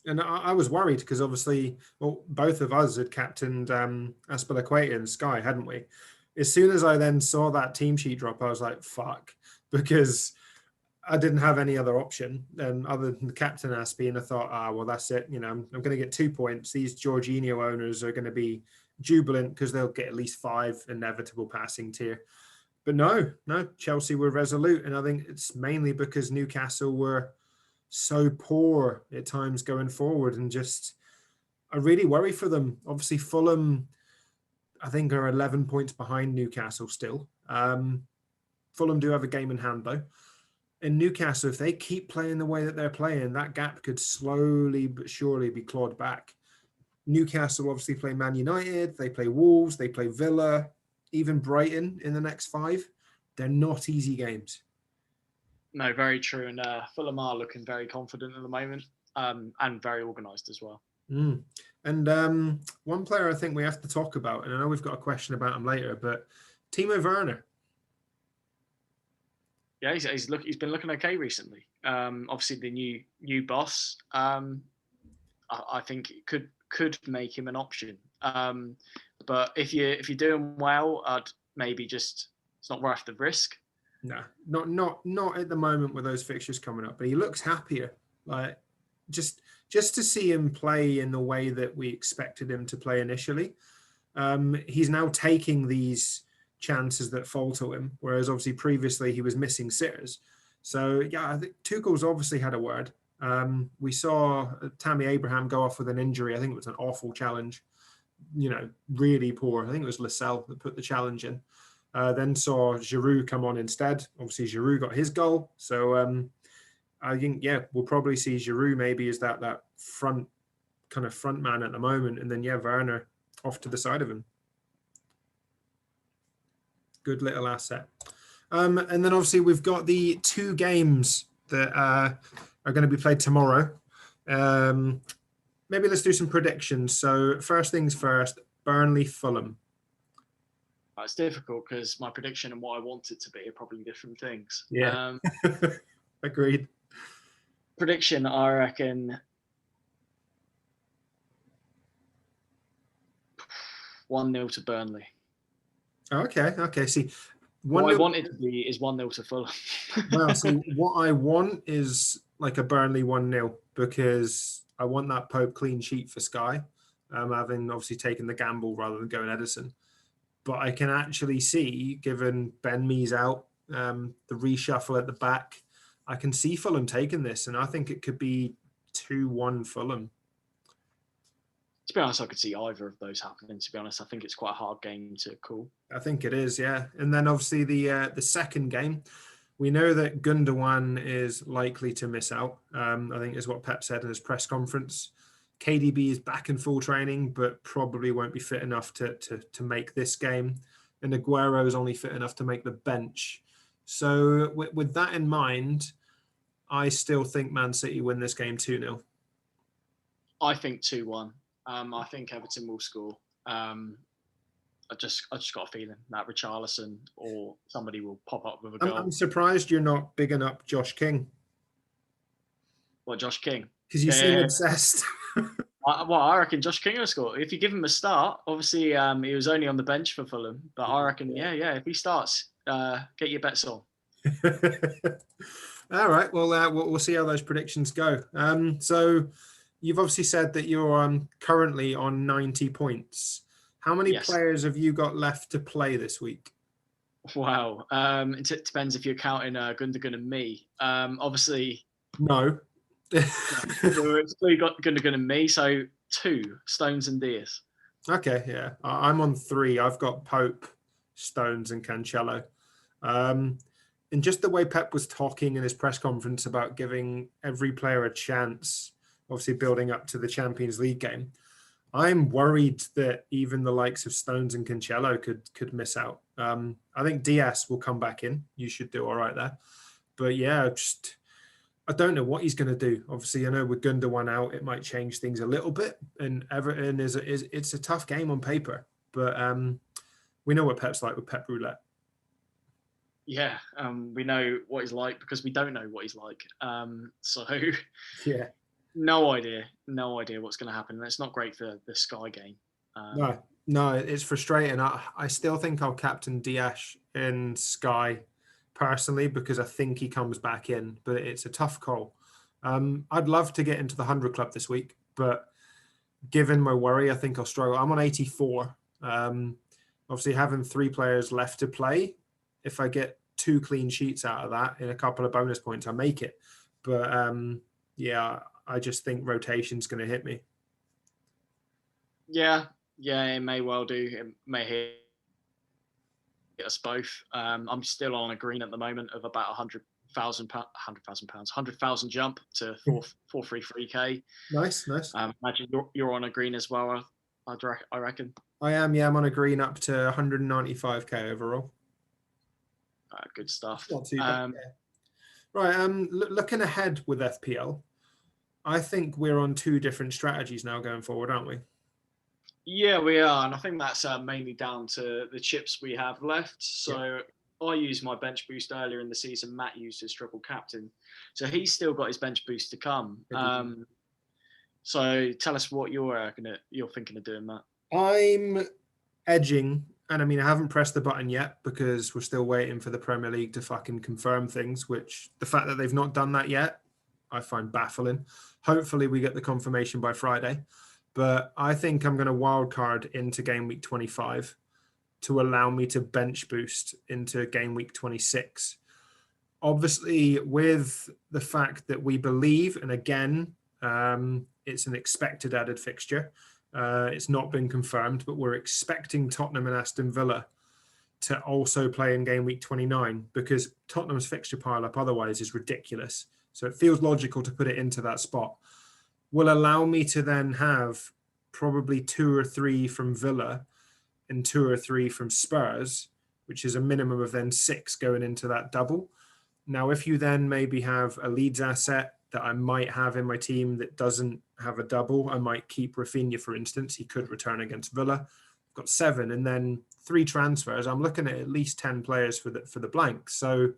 And I was worried because obviously, well, both of us had captained Aspilicueta in Sky, hadn't we? As soon as I then saw that team sheet drop, I was like, fuck, because I didn't have any other option other than captain Aspi. And I thought, well, that's it. You know, I'm going to get 2 points. These Jorginho owners are going to be jubilant because they'll get at least 5 inevitable passing tier. But no, Chelsea were resolute. And I think it's mainly because Newcastle were so poor at times going forward, and just I really worry for them. Obviously, Fulham, I think, are 11 points behind Newcastle still. Fulham do have a game in hand though. In Newcastle, if they keep playing the way that they're playing, that gap could slowly but surely be clawed back. Newcastle obviously play Man United, they play Wolves, they play Villa, even Brighton in the next 5. They're not easy games. No, very true. And Fulham are looking very confident at the moment, and very organised as well. And one player I think we have to talk about, and I know we've got a question about him later, but Timo Werner. Yeah, he's been looking okay recently. Obviously, the new boss, I think it could make him an option. But if you're doing well, I'd maybe just, it's not worth the risk. No, not at the moment with those fixtures coming up. But he looks happier. Like just to see him play in the way that we expected him to play initially. He's now taking these chances that fall to him, whereas obviously previously he was missing sitters. So yeah, I think Tuchel's obviously had a word. We saw Tammy Abraham go off with an injury. I think it was an awful challenge. You know, really poor. I think it was Lascelles that put the challenge in. Then saw Giroud come on instead. Obviously, Giroud got his goal. So I think, yeah, we'll probably see Giroud maybe as that front man at the moment. And then, yeah, Werner off to the side of him. Good little asset. And then obviously we've got the 2 games that are going to be played tomorrow. Maybe let's do some predictions. So first things first, Burnley, Fulham. It's difficult because my prediction and what I want it to be are probably different things. Yeah. Agreed. Prediction, I reckon 1-0 to Burnley. Okay. See, what I want it to be is 1-0 to Fulham. Well, so what I want is like a Burnley 1-0 because I want that Pope clean sheet for Sky. Having obviously taken the gamble rather than going Edison. But I can actually see, given Ben Mee's out, the reshuffle at the back, I can see Fulham taking this, and I think it could be 2-1 Fulham. To be honest, I could see either of those happening. To be honest, I think it's quite a hard game to call. I think it is, yeah. And then obviously the second game, we know that Gundogan is likely to miss out. I think is what Pep said in his press conference. KDB is back in full training, but probably won't be fit enough to make this game. And Aguero is only fit enough to make the bench. So with that in mind, I still think Man City win this game 2-0. I think 2-1. I think Everton will score. I just got a feeling that Richarlison or somebody will pop up with a goal. I'm surprised you're not bigging up Josh King. What, Josh King? Because you seem obsessed. I reckon Josh King will score. If you give him a start, obviously he was only on the bench for Fulham, but I reckon, yeah, if he starts, get your bets on. All right, well, we'll see how those predictions go. So you've obviously said that you're currently on 90 points. How many players have you got left to play this week? Wow. It depends if you're counting Gundogan and me. Obviously. No. So you got Gundogan and me, so 2, Stones and Diaz. Okay, yeah. I'm on 3. I've got Pope, Stones and Cancelo. And just the way Pep was talking in his press conference about giving every player a chance, obviously building up to the Champions League game, I'm worried that even the likes of Stones and Cancelo could miss out. I think Diaz will come back in. You should do all right there. But yeah, I don't know what he's going to do. Obviously, I know with Gundogan out, it might change things a little bit. And Everton it's a tough game on paper. But we know what Pep's like with Pep Roulette. Yeah, we know what he's like because we don't know what he's like. So Yeah. no idea what's going to happen. And it's not great for the Sky game. No, it's frustrating. I still think I'll captain Diash in Sky personally because I think he comes back in, but it's a tough call. I'd love to get into the 100 club this week, but given my worry, I think I'll struggle. I'm on 84. Obviously, having 3 players left to play, if I get 2 clean sheets out of that in a couple of bonus points, I make it. But yeah, I just think rotation's going to hit me. Yeah, it may well do. It may hit us both. I'm still on a green at the moment of about £100,000 jump to 433k. Nice. Imagine you're on a green as well. I reckon. I am. Yeah, I'm on a green up to 195k overall. Good stuff. Not too bad. Yeah. Right. Looking ahead with FPL, I think we're on 2 different strategies now going forward, aren't we? Yeah, we are, and I think that's mainly down to the chips we have left. So I used my bench boost earlier in the season. Matt used his triple captain, so he's still got his bench boost to come. So tell us what you're thinking of doing, Matt. I'm edging, and I mean I haven't pressed the button yet because we're still waiting for the Premier League to fucking confirm things. Which the fact that they've not done that yet, I find baffling. Hopefully, we get the confirmation by Friday. But I think I'm going to wildcard into game week 25 to allow me to bench boost into game week 26. Obviously, with the fact that we believe, and again, it's an expected added fixture. It's not been confirmed, but we're expecting Tottenham and Aston Villa to also play in game week 29 because Tottenham's fixture pile up otherwise is ridiculous. So it feels logical to put it into that spot. Will allow me to then have probably 2 or 3 from Villa and 2 or 3 from Spurs, which is a minimum of then 6 going into that double. Now, if you then maybe have a Leeds asset that I might have in my team that doesn't have a double, I might keep Rafinha, for instance. He could return against Villa. I've got 7 and then 3 transfers. I'm looking at least 10 players for the blank. So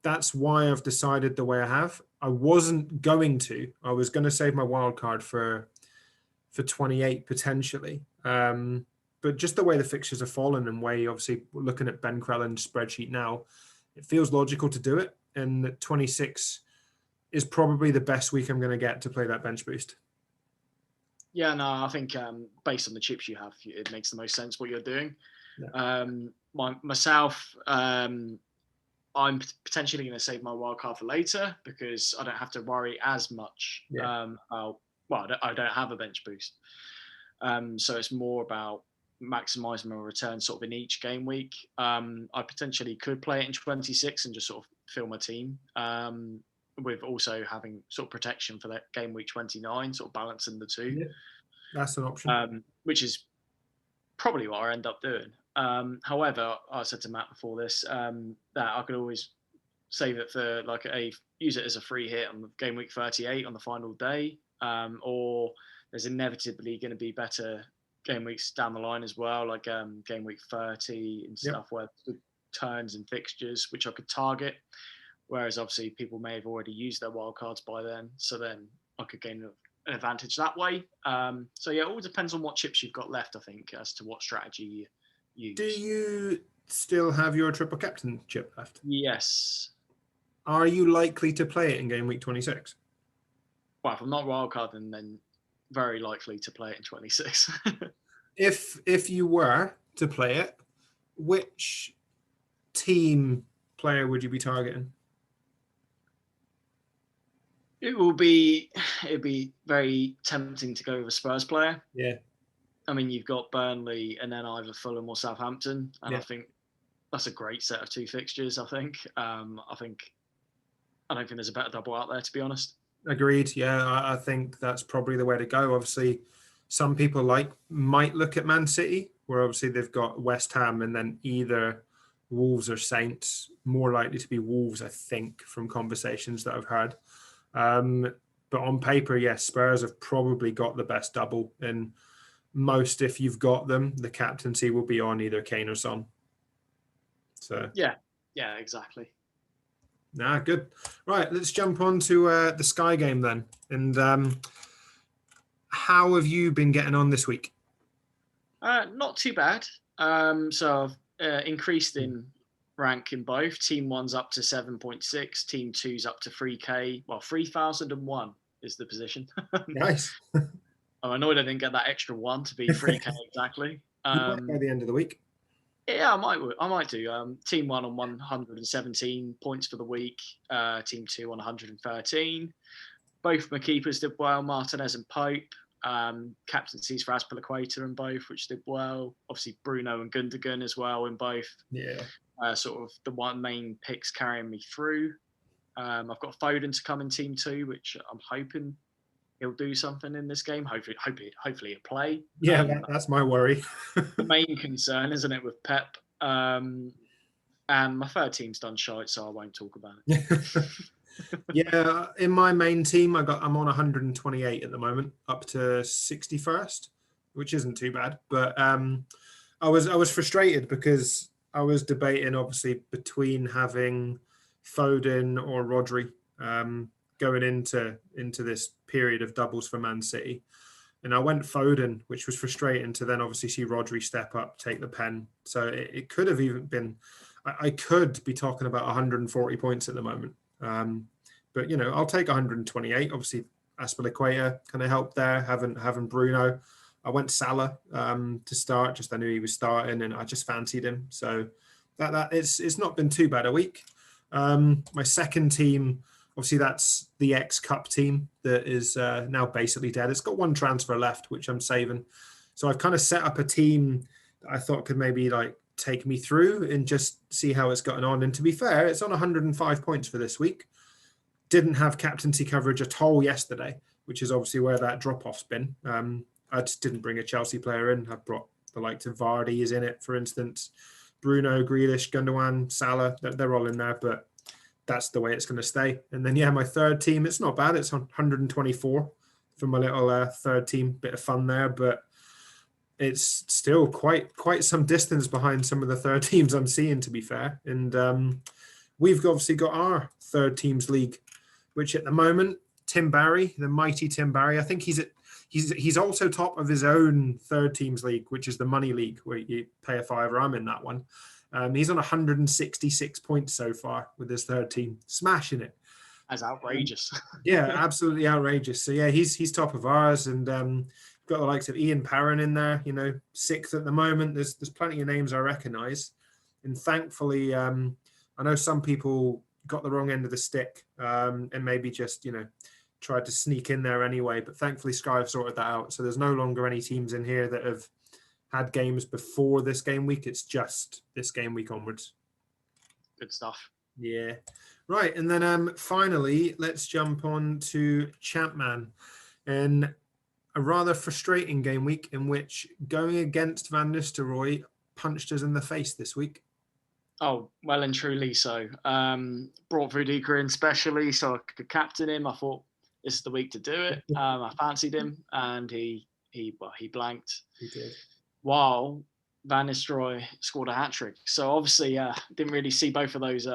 that's why I've decided the way I have. I wasn't going to. I was going to save my wild card for 28 potentially. But just the way the fixtures have fallen and way, obviously, we're looking at Ben Crellin's spreadsheet now, it feels logical to do it. And 26 is probably the best week I'm going to get to play that bench boost. Yeah, no, I think based on the chips you have, it makes the most sense what you're doing. Yeah. Myself, I'm potentially going to save my wild card for later because I don't have to worry as much. Yeah. I don't have a bench boost. So it's more about maximizing my return sort of in each game week. I potentially could play it in 26 and just sort of fill my team with also having sort of protection for that game week 29, sort of balancing the 2. Yeah, that's an option. Which is probably what I end up doing. However, I said to Matt before this that I could always save it for use it as a free hit on game week 38 on the final day, or there's inevitably going to be better game weeks down the line as well, like game week 30 and stuff where good turns and fixtures which I could target. Whereas obviously people may have already used their wildcards by then, so then I could gain an advantage that way. So yeah, it all depends on what chips you've got left, I think, as to what strategy you use. Do you still have your triple captain chip left? Yes. Are you likely to play it in game week 26? Well, if I'm not wildcarding, then very likely to play it in 26. If you were to play it, which team player would you be targeting? It'd be very tempting to go with a Spurs player. Yeah. I mean, you've got Burnley and then either Fulham or Southampton, and I think that's a great set of 2 fixtures. I don't think there's a better double out there, to be honest. Agreed. Yeah, I think that's probably the way to go. Obviously, some people might look at Man City, where obviously they've got West Ham and then either Wolves or Saints. More likely to be Wolves, I think, from conversations that I've heard. But on paper, yes, Spurs have probably got the best double. And most, if you've got them, the captaincy will be on either Kane or Son. So yeah, Yeah, exactly. Nah, good. Right, let's jump on to the Sky game then. And how have you been getting on this week? Not too bad. So I've increased in rank in both. Team 1's up to 7.6. Team 2's up to 3K. Well, 3001 is the position. Nice. I'm annoyed I didn't get that extra 1 to be 3K exactly. You might by the end of the week. Yeah, I might do. Team 1 on 117 points for the week. Team 2 on 113. Both my keepers did well, Martinez and Pope. Captaincies for Azpilicueta in both, which did well. Obviously, Bruno and Gundogan as well in both. Yeah. Sort of the one main picks carrying me through. I've got Foden to come in Team 2, which I'm hoping he'll do something in this game. Hopefully he'll play. Yeah, that's my worry. The main concern, isn't it, with Pep? And my third team's done shite, so I won't talk about it. Yeah, in my main team, I'm on 128 at the moment, up to 61st, which isn't too bad. But I was frustrated because I was debating obviously between having Foden or Rodri going into this period of doubles for Man City. And I went Foden, which was frustrating to then obviously see Rodri step up, take the pen. So it could have even been, I could be talking about 140 points at the moment. But, I'll take 128. Obviously, Azpilicueta kind of helped there, having Bruno. I went Salah to start, just I knew he was starting and I just fancied him. So that it's not been too bad a week. My second team, obviously, that's the ex-Cup team that is now basically dead. It's got one transfer left, which I'm saving. So I've kind of set up a team that I thought could maybe take me through and just see how it's gotten on. And to be fair, it's on 105 points for this week. Didn't have captaincy coverage at all yesterday, which is obviously where that drop-off's been. I just didn't bring a Chelsea player in. I brought the likes of Vardy is in it, for instance. Bruno, Grealish, Gundogan, Salah, they're all in there, but that's the way it's going to stay. And then, my third team, it's not bad. It's on 124 for my little third team. Bit of fun there, but it's still quite some distance behind some of the third teams I'm seeing, to be fair. And we've obviously got our third teams league, which at the moment, Tim Barry, the mighty Tim Barry, I think he's also top of his own third teams league, which is the money league where you pay a fiver. I'm in that one. He's on 166 points so far with his third team, smashing it. That's outrageous. Yeah, absolutely outrageous. So yeah, he's top of ours, and got the likes of Ian Parron in there. Sixth at the moment. There's plenty of names I recognise, and thankfully, I know some people got the wrong end of the stick and maybe just tried to sneak in there anyway. But thankfully, Sky have sorted that out. So there's no longer any teams in here that have had games before this game week. It's just this game week onwards. Good stuff. Yeah. Right. And then finally, let's jump on to Champman. And a rather frustrating game week in which going against Van Nistelrooy punched us in the face this week. Oh, well and truly so. Brought Viduka in specially so I could captain him. I thought this is the week to do it. I fancied him and he blanked. He did. While Van Nistelrooy scored a hat-trick. So obviously didn't really see both of those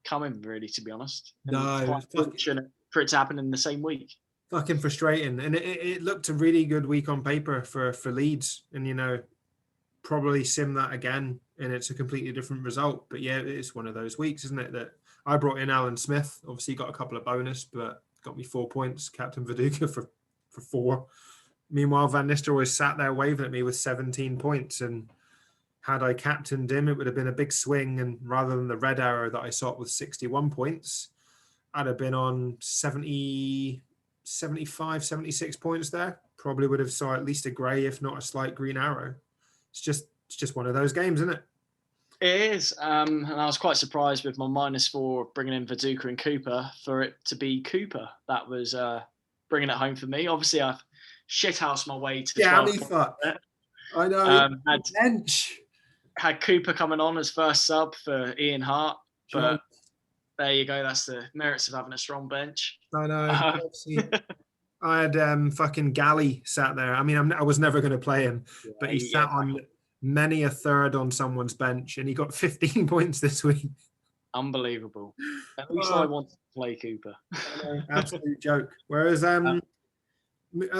coming, really, to be honest. And no. Quite fortunate for it to happen in the same week. Fucking frustrating. And it looked a really good week on paper for Leeds. And, probably sim that again and it's a completely different result. But yeah, it's one of those weeks, isn't it, that I brought in Alan Smith. Obviously got a couple of bonus, but got me 4 points. Captain Viduka for 4. Meanwhile, Van Nistelrooy sat there waving at me with 17 points. And had I captained him, it would have been a big swing. And rather than the red arrow that I sought with 61 points, I'd have been on 70, 75, 76 points there. Probably would have saw at least a grey, if not a slight green arrow. It's just one of those games, isn't it? It is. And I was quite surprised with my -4 bringing in Viduka and Cooper for it to be Cooper. That was bringing it home for me. Obviously, I've shithoused my way to 12 fuck. I know. Had Cooper coming on as first sub for Ian Hart, but there you go. That's the merits of having a strong bench. I know. I had fucking Galley sat there. I mean, I was never going to play him, but he sat on many a third on someone's bench, and he got 15 points this week. Unbelievable. At least I want to play Cooper. Absolute joke. Whereas I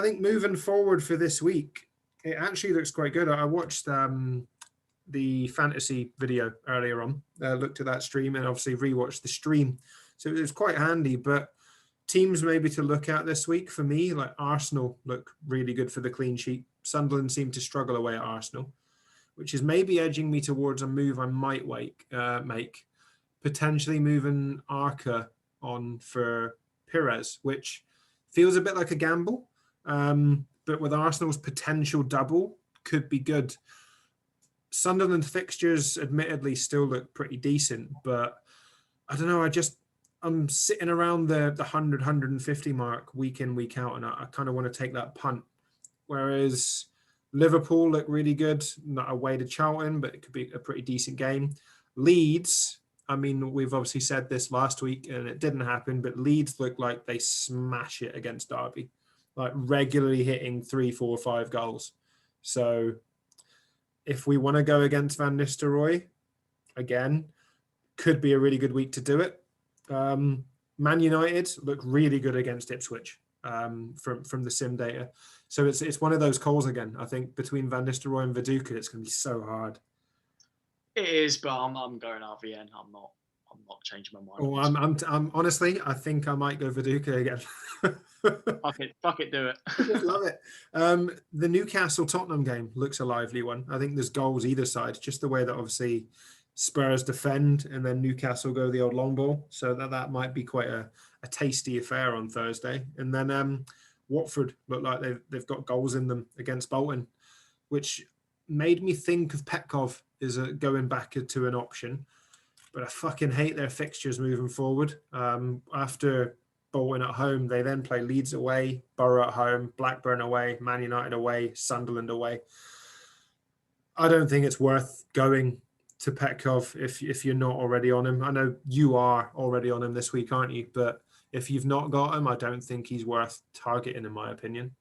think moving forward for this week, it actually looks quite good. I watched the fantasy video earlier on, looked at that stream, and obviously rewatched the stream. So it was quite handy. But teams maybe to look at this week for me, like Arsenal look really good for the clean sheet. Sunderland seem to struggle away at Arsenal, which is maybe edging me towards a move I might make, potentially moving Arca on for Pires, which feels a bit like a gamble. But with Arsenal's potential double, could be good. Sunderland fixtures admittedly still look pretty decent, but I don't know. I'm sitting around the 100, 150 mark week in, week out, and I kind of want to take that punt. Whereas Liverpool look really good, not away to Charlton, but it could be a pretty decent game. Leeds, I mean, we've obviously said this last week and it didn't happen, but Leeds look like they smash it against Derby, like regularly hitting 3, 4, 5 goals. So if we want to go against Van Nistelrooy, again, could be a really good week to do it. Man United look really good against Ipswich from the sim data. So it's one of those calls again. I think between Van Nistelrooy and Viduka, it's going to be so hard. It is, but I'm going RVN. I'm not changing my mind. Oh, I'm honestly, I think I might go Viduka again. Fuck it, do it. I just love it. The Newcastle Tottenham game looks a lively one. I think there's goals either side, just the way that obviously Spurs defend and then Newcastle go the old long ball. So that might be quite a tasty affair on Thursday. And then Watford look like they've got goals in them against Bolton, which made me think of Petkov as going back to an option. But I fucking hate their fixtures moving forward. After Bolton at home, they then play Leeds away, Borough at home, Blackburn away, Man United away, Sunderland away. I don't think it's worth going to Petkov if you're not already on him. I know you are already on him this week, aren't you? But if you've not got him, I don't think he's worth targeting, in my opinion.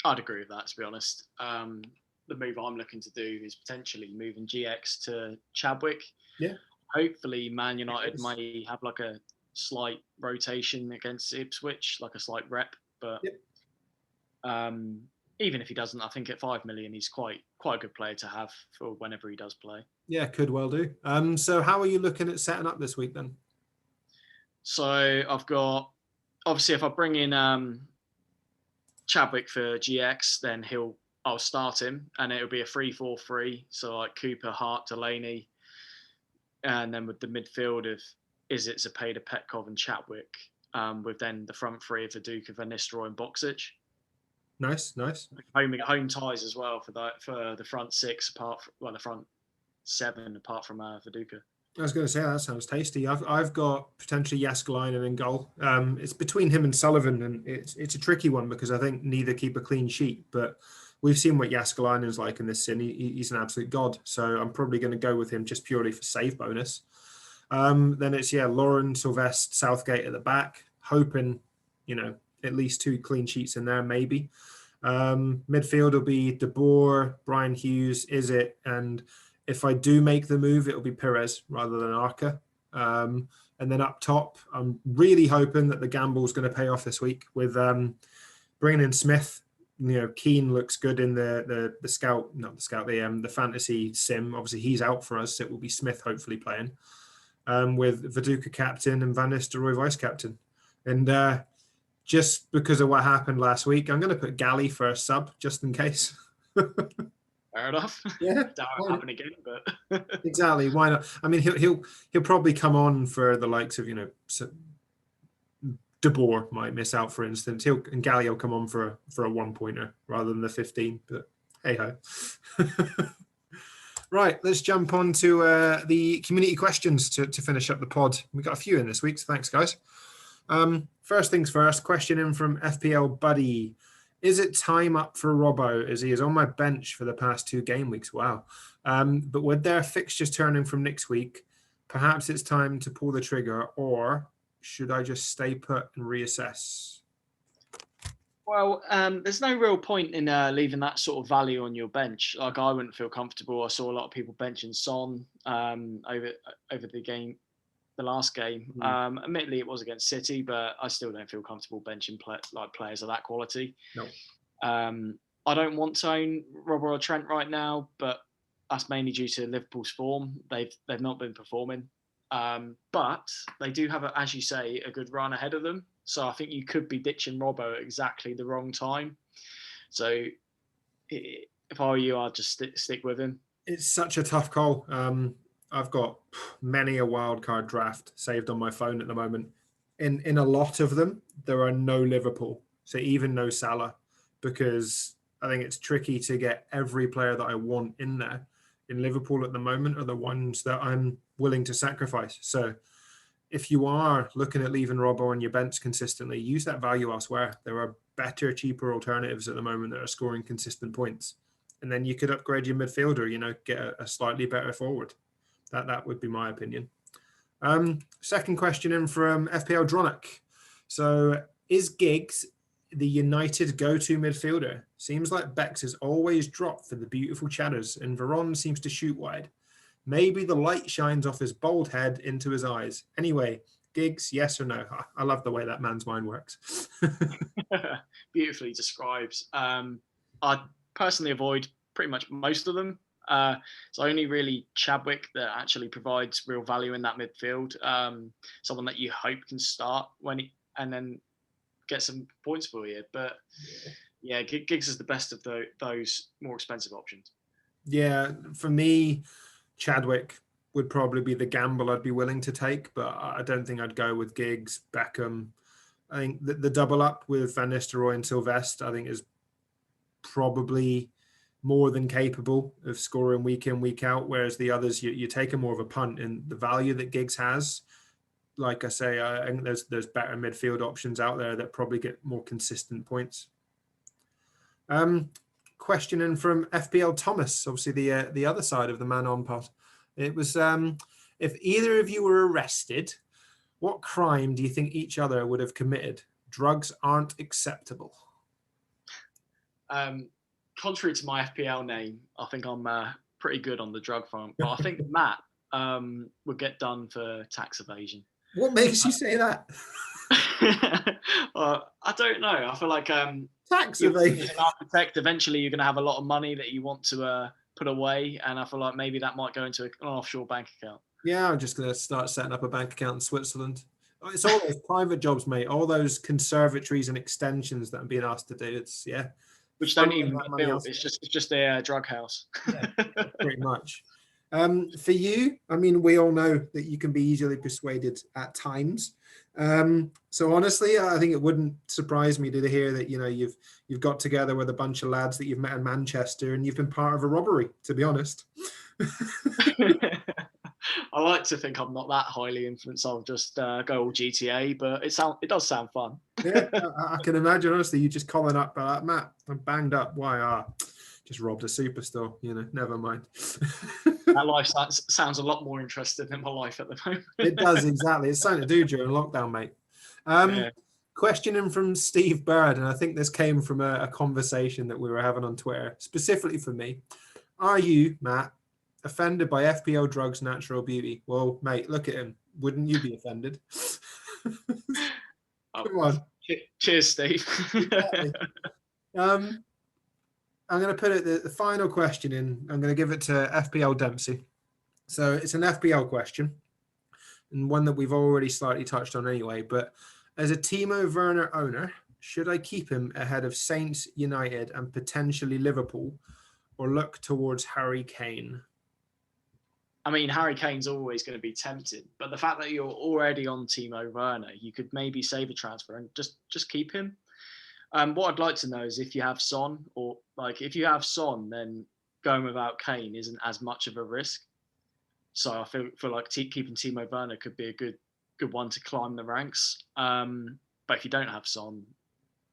I'd agree with that, to be honest. The move I'm looking to do is potentially moving GX to Chadwick. Yeah. Hopefully, Man United may have like a slight rotation against Ipswich, like a slight rep. But even if he doesn't, I think at 5 million, he's quite a good player to have for whenever he does play. Yeah, could well do. So how are you looking at setting up this week then? So I've got, obviously, if I bring in Chadwick for GX, then I'll start him, and it'll be a 3-4-3. So like Cooper, Hart, Delaney, and then with the midfield of Izzet, Zepeda, Petkov, and Chadwick, with then the front three of Viduka, Van Nistelrooy, and Boksic. Nice. Home ties as well for the front six, the front seven apart from Viduka. I was going to say that sounds tasty. I've got potentially Jääskeläinen in goal. It's between him and Sullivan, and it's a tricky one because I think neither keep a clean sheet. But we've seen what Jääskeläinen's like in this sin. He's an absolute god. So I'm probably going to go with him just purely for save bonus. Then it's Lauren, Sylvester, Southgate at the back, hoping at least 2 clean sheets in there maybe. Midfield will be De Boer, Brian Hughes, Izzet, and if I do make the move, it'll be Pires rather than Arca. And then up top, I'm really hoping that the gamble is going to pay off this week with bringing in Smith. Keane looks good in the fantasy sim. Obviously, he's out for us. So it will be Smith hopefully playing with Viduka captain and Van Nistelrooy vice captain. And just because of what happened last week, I'm going to put Galley for a sub just in case. Fair enough. Yeah, that won't happen again, but exactly. Why not? I mean, he'll probably come on for the likes of De Boer might miss out, for instance. And Galley will come on for a 1-pointer rather than the 15. But hey ho. Right, let's jump on to the community questions to finish up the pod. We got a few in this week, so thanks, guys. First things first. Question in from FPL Buddy. Is it time up for Robbo as he is on my bench for the past 2 game weeks? Wow. But with their fixtures turning from next week, perhaps it's time to pull the trigger, or should I just stay put and reassess? Well, there's no real point in leaving that sort of value on your bench. Like I wouldn't feel comfortable. I saw a lot of people benching Son over the last game. Admittedly, it was against City, but I still don't feel comfortable benching players of that quality. No. I don't want to own Robbo or Trent right now, but that's mainly due to Liverpool's form. They've not been performing, but they do have, as you say, a good run ahead of them. So I think you could be ditching Robbo at exactly the wrong time. So if I were you, I'd just stick with him. It's such a tough call. I've got many a wildcard draft saved on my phone at the moment. In a lot of them, there are no Liverpool, so even no Salah, because I think it's tricky to get every player that I want in there. In Liverpool at the moment are the ones that I'm willing to sacrifice. So if you are looking at leaving Robbo on your bench consistently, use that value elsewhere. There are better, cheaper alternatives at the moment that are scoring consistent points. And then you could upgrade your midfielder, get a slightly better forward. That would be my opinion. Second question in from FPL Dronic. So is Giggs the United go-to midfielder? Seems like Bex has always dropped for the beautiful chatters and Veron seems to shoot wide. Maybe the light shines off his bald head into his eyes. Anyway, Giggs, yes or no? I love the way that man's mind works. Beautifully described. I personally avoid pretty much most of them. So only really Chadwick that actually provides real value in that midfield. Someone that you hope can start and then get some points for you. But yeah, Giggs is the best of those more expensive options. Yeah, for me, Chadwick would probably be the gamble I'd be willing to take, but I don't think I'd go with Giggs, Beckham. I think the double up with Van Nistelrooy and Sylvester, I think, is probably more than capable of scoring week in, week out, whereas the others, you take a more of a punt in the value that Giggs has. Like I say, I think there's better midfield options out there that probably get more consistent points. Question in from FPL Thomas, obviously the other side of the man on pod. It was, if either of you were arrested, what crime do you think each other would have committed? Drugs aren't acceptable. Contrary to my FPL name, I think I'm pretty good on the drug front, but I think Matt would get done for tax evasion. What makes you say that? I don't know. I feel like tax evasion. As an architect, eventually you're going to have a lot of money that you want to put away, and I feel like maybe that might go into an offshore bank account. Yeah, I'm just going to start setting up a bank account in Switzerland. It's all those private jobs, mate. All those conservatories and extensions that I'm being asked to do. It's which don't even get built. It's just a drug house. Yeah, pretty much. For you, I mean, we all know that you can be easily persuaded at times. So honestly, I think it wouldn't surprise me to hear that you've got together with a bunch of lads that you've met in Manchester and you've been part of a robbery. To be honest. I like to think I'm not that highly influenced. I'll just go all GTA, but it does sound fun. Yeah, I can imagine. Honestly, you just calling up, Matt, I'm banged up. Why? Just robbed a superstore. Never mind. That life sounds a lot more interesting than my life at the moment. It does, exactly. It's something to do during lockdown, mate. Question in from Steve Bird, and I think this came from a conversation that we were having on Twitter, specifically for me. Are you, Matt, offended by FPL drugs' natural beauty? Well, mate, look at him. Wouldn't you be offended? Come on. Cheers, Steve. Exactly. I'm going to put the final question in. I'm going to give it to FPL Dempsey. So it's an FPL question, and one that we've already slightly touched on anyway. But as a Timo Werner owner, should I keep him ahead of Saints, United, and potentially Liverpool, or look towards Harry Kane? I mean, Harry Kane's always going to be tempted, but the fact that you're already on Timo Werner, you could maybe save a transfer and just keep him. What I'd like to know is if you have Son, or if you have Son, then going without Kane isn't as much of a risk. So I feel like keeping Timo Werner could be a good one to climb the ranks. But if you don't have Son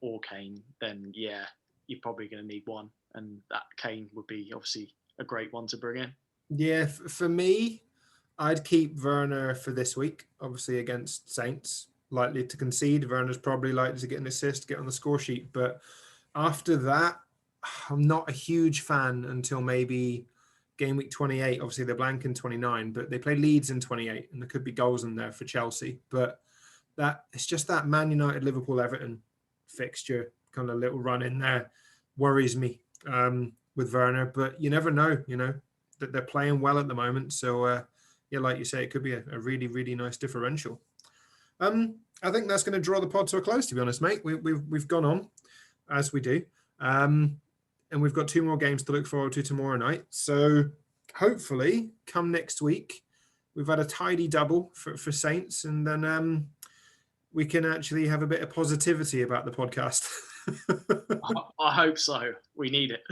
or Kane, then yeah, you're probably going to need one, and that Kane would be obviously a great one to bring in. Yeah, for me, I'd keep Werner for this week, obviously against Saints. likely to concede. Werner's probably likely to get an assist, get on the score sheet. But after that, I'm not a huge fan until maybe game week 28. Obviously, they're blank in 29, but they play Leeds in 28, and there could be goals in there for Chelsea. But that it's just that Man United, Liverpool, Everton fixture kind of little run in there worries me with Werner. But you never know, that they're playing well at the moment. So yeah, like you say, it could be a really, really nice differential. I think that's going to draw the pod to a close, to be honest, mate. We've gone on as we do. And we've got 2 more games to look forward to tomorrow night. So hopefully come next week, we've had a tidy double for Saints, and then we can actually have a bit of positivity about the podcast. I hope so. We need it.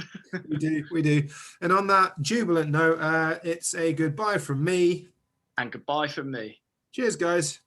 We do. And on that jubilant note, it's a goodbye from me. And goodbye from me. Cheers, guys.